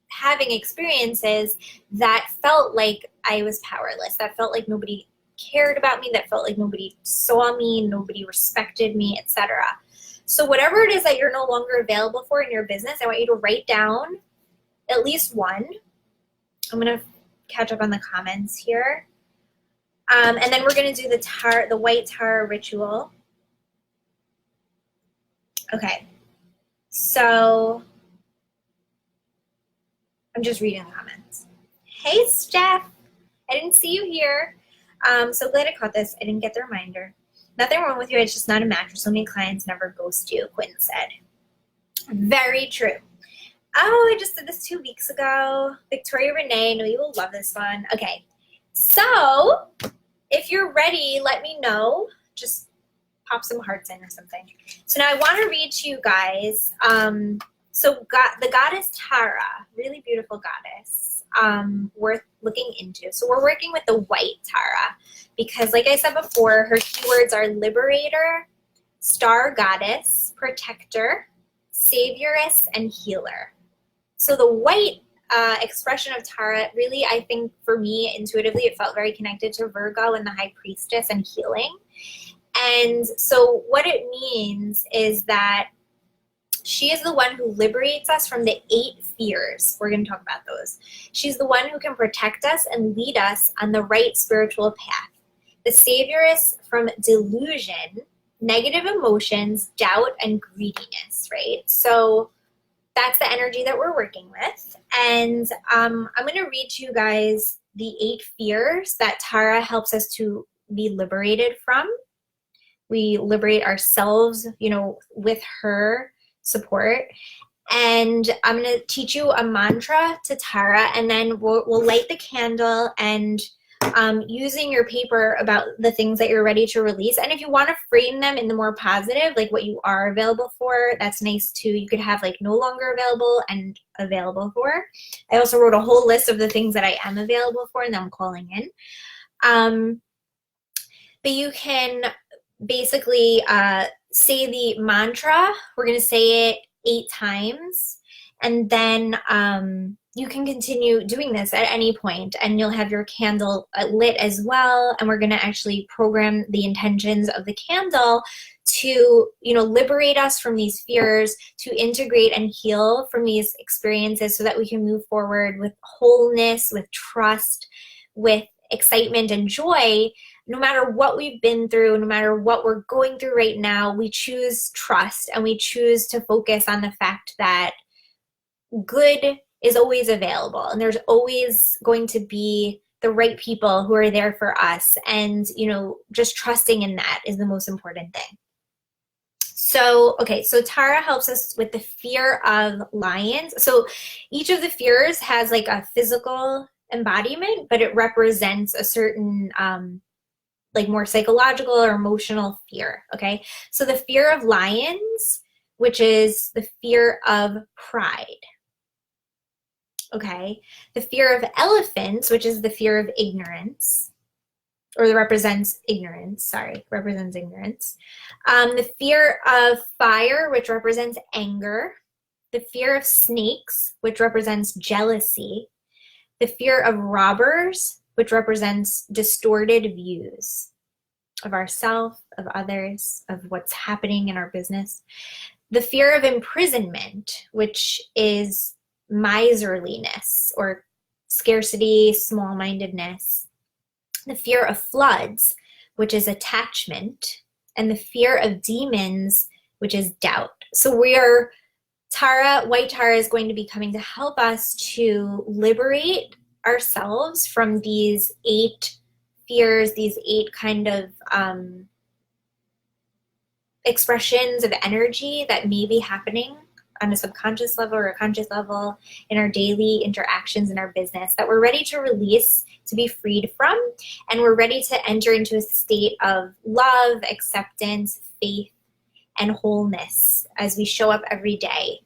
having experiences that felt like I was powerless, that felt like nobody cared about me, that felt like nobody saw me, nobody respected me, etc. So whatever it is that you're no longer available for in your business, I want you to write down at least 1. I'm going to catch up on the comments here. And then we're going to do the white Tara ritual. Okay. So I'm just reading the comments. Hey, Steph. I didn't see you here. So glad I caught this. I didn't get the reminder. Nothing wrong with you. It's just not a match. So many clients never ghost you, Quinn said. Very true. Oh, I just did this 2 weeks ago. Victoria Renee, I know you will love this one. Okay. So if you're ready, let me know. Just pop some hearts in or something. So now I want to read to you guys. The goddess Tara, really beautiful goddess, worth looking into. So we're working with the white Tara because, like I said before, her keywords are liberator, star goddess, protector, savioress, and healer. So the white expression of Tara, really, I think for me, intuitively, it felt very connected to Virgo and the High Priestess and healing. And so what it means is that she is the one who liberates us from the 8 fears. We're going to talk about those. She's the one who can protect us and lead us on the right spiritual path. The savioress from delusion, negative emotions, doubt, and greediness, right? So that's the energy that we're working with. And I'm going to read to you guys the 8 fears that Tara helps us to be liberated from. We liberate ourselves, with her support. And I'm going to teach you a mantra to Tara, and then we'll light the candle and using your paper about the things that you're ready to release. And if you want to frame them in the more positive, like what you are available for, that's nice too. You could have like no longer available and available for. I also wrote a whole list of the things that I am available for and I'm calling in. But you can basically say the mantra. We're going to say it 8 times, and then you can continue doing this at any point, and you'll have your candle lit as well. And we're going to actually program the intentions of the candle to, liberate us from these fears, to integrate and heal from these experiences so that we can move forward with wholeness, with trust, with excitement and joy, no matter what we've been through, no matter what we're going through right now, we choose trust and we choose to focus on the fact that good is always available and there's always going to be the right people who are there for us. And, you know, just trusting in that is the most important thing. So, okay, so Tara helps us with the fear of lions. So each of the fears has like a physical embodiment, but it represents a certain like more psychological or emotional fear, okay? So the fear of lions, which is the fear of pride, okay? The fear of elephants, which is the fear of ignorance, or that represents ignorance, represents ignorance. The fear of fire, which represents anger. The fear of snakes, which represents jealousy. The fear of robbers, which represents distorted views of ourselves, of others, of what's happening in our business. The fear of imprisonment, which is miserliness or scarcity, small-mindedness. The fear of floods, which is attachment, and the fear of demons, which is doubt. So White Tara is going to be coming to help us to liberate ourselves from these 8 fears, these 8 kind of expressions of energy that may be happening on a subconscious level or a conscious level in our daily interactions in our business that we're ready to release, to be freed from, and we're ready to enter into a state of love, acceptance, faith, and wholeness as we show up every day,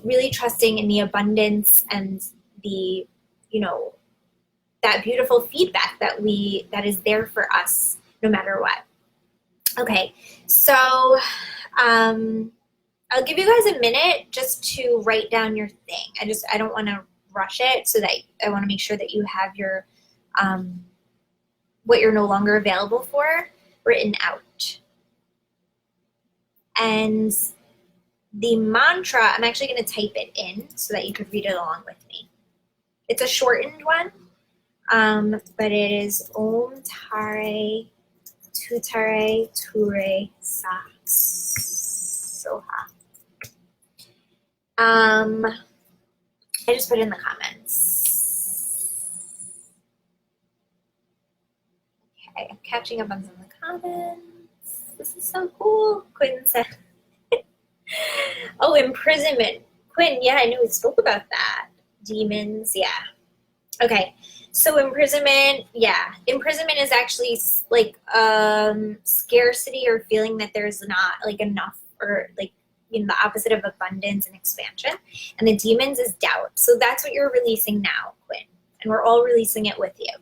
really trusting in the abundance and the, you know, that beautiful feedback that is there for us no matter what. Okay, so I'll give you guys a minute just to write down your thing. I don't want to rush it, so that I want to make sure that you have your what you're no longer available for written out. And the mantra, I'm actually going to type it in so that you could read it along with me. It's a shortened one, but it is Om Tare Tutare Ture Sa Soha. I just put it in the comments. Okay, I'm catching up on some of the comments. This is so cool. Quinn said, oh, imprisonment. Quinn, yeah, I know we spoke about that. Demons, yeah. Okay, so imprisonment, yeah. Imprisonment is actually like scarcity or feeling that there's not like enough, or like, you know, the opposite of abundance and expansion. And the demons is doubt. So that's what you're releasing now, Quinn. And we're all releasing it with you.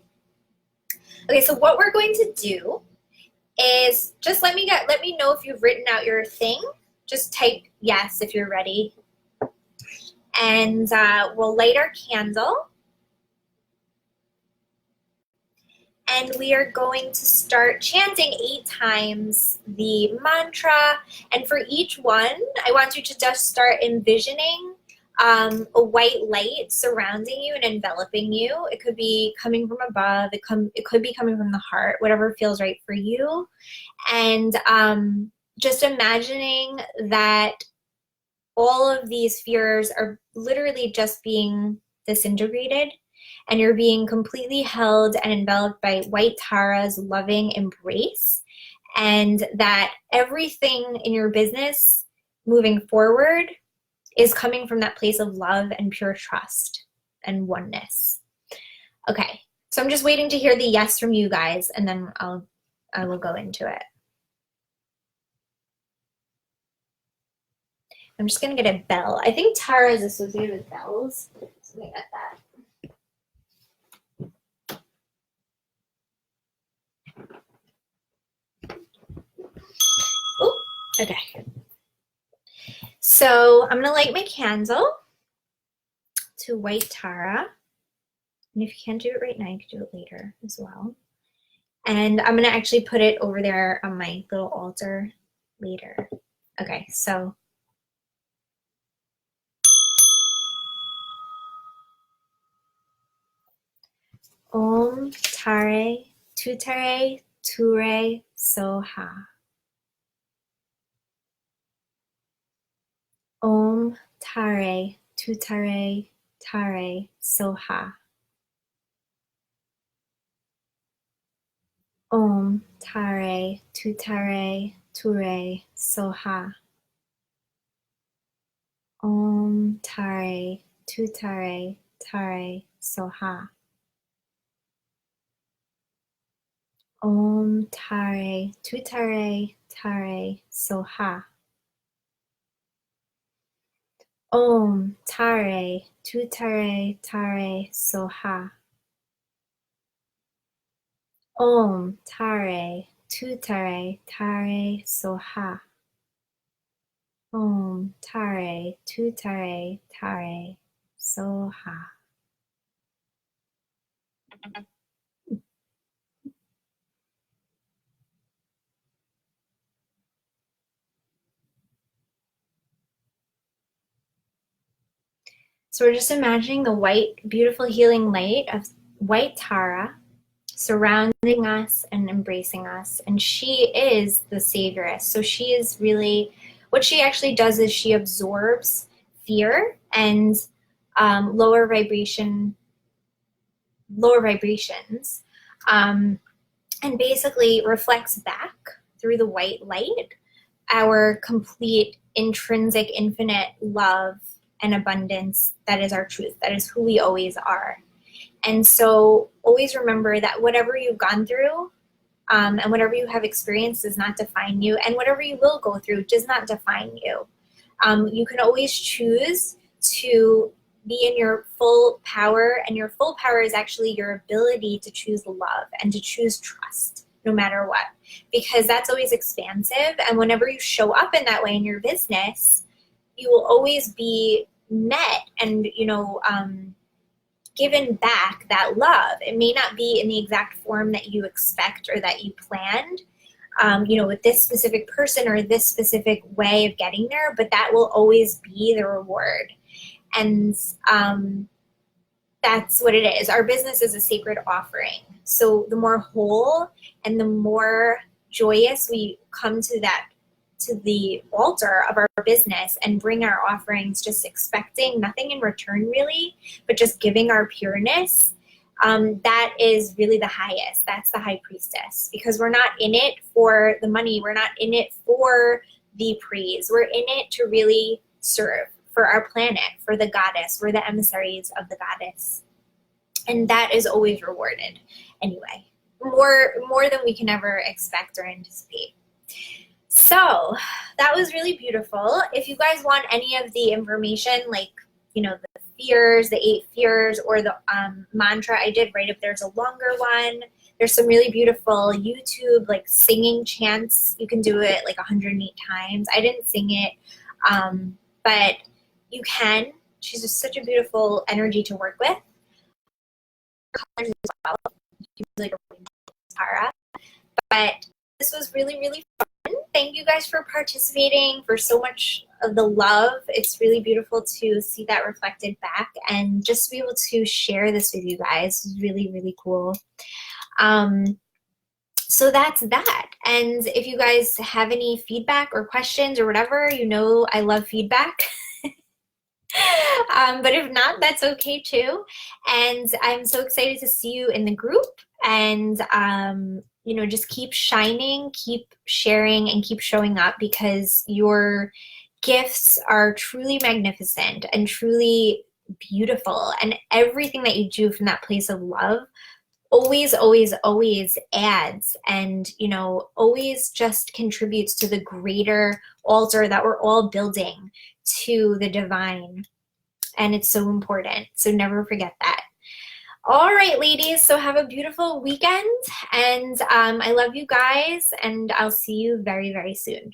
Okay, so what we're going to do is just let me know if you've written out your thing. Just type yes if you're ready. And we'll light our candle. And we are going to start chanting 8 times the mantra. And for each one, I want you to just start envisioning a white light surrounding you and enveloping you. It could be coming from above. It could be coming from the heart, whatever feels right for you. And just imagining that all of these fears are literally just being disintegrated, and you're being completely held and enveloped by White Tara's loving embrace, and that everything in your business moving forward is coming from that place of love and pure trust and oneness. Okay, so I'm just waiting to hear the yes from you guys, and then I will go into it. I'm just gonna get a bell. I think Tara is associated with bells, so let me get that. Oh, okay. So I'm gonna light my candle to White Tara. And if you can't do it right now, you can do it later as well. And I'm gonna actually put it over there on my little altar later. Okay, so Om Tare Tutare ture, soha. Om tare, tutare, tare, soha. Om tare, tutare, ture, soha. Om tare, tutare, tare, soha. Om tare, tutare, tare, soha. Om tare, tutare, tare, soha. Om tare, tutare, tare, soha. Om tare, tutare, tare, soha. So we're just imagining the white, beautiful healing light of white Tara surrounding us and embracing us. And she is the savioress. So she is really, what she actually does is she absorbs fear and lower vibrations, and basically reflects back through the white light our complete intrinsic infinite love and abundance that is our truth, that is who we always are. And so always remember that whatever you've gone through, and whatever you have experienced does not define you, and whatever you will go through does not define you. You can always choose to be in your full power, and your full power is actually your ability to choose love and to choose trust no matter what, because that's always expansive. And whenever you show up in that way in your business, you will always be met and, given back that love. It may not be in the exact form that you expect or that you planned, with this specific person or this specific way of getting there, but that will always be the reward. And that's what it is. Our business is a sacred offering. So the more whole and the more joyous we come to the altar of our business and bring our offerings, just expecting nothing in return really, but just giving our pureness, that is really the highest. That's the high priestess, because we're not in it for the money. We're not in it for the praise. We're in it to really serve for our planet, for the goddess. We're the emissaries of the goddess. And that is always rewarded anyway, more than we can ever expect or anticipate. So that was really beautiful. If you guys want any of the information, like, the fears, the 8 fears, or the mantra I did write up, there's a longer one. There's some really beautiful YouTube, like, singing chants. You can do it like 108 times. I didn't sing it, but you can. She's just such a beautiful energy to work with. Colors as well. Like a Tara. But this was really, really fun. Thank you guys for participating, for so much of the love. It's really beautiful to see that reflected back, and just to be able to share this with you guys is really, really cool. So that's that. And if you guys have any feedback or questions or whatever, I love feedback. But if not, that's okay too. And I'm so excited to see you in the group, and just keep shining, keep sharing, and keep showing up, because your gifts are truly magnificent and truly beautiful, and everything that you do from that place of love always, always, always adds and, always just contributes to the greater altar that we're all building to the divine. And it's so important. So never forget that. All right, ladies. So have a beautiful weekend. And I love you guys. And I'll see you very, very soon.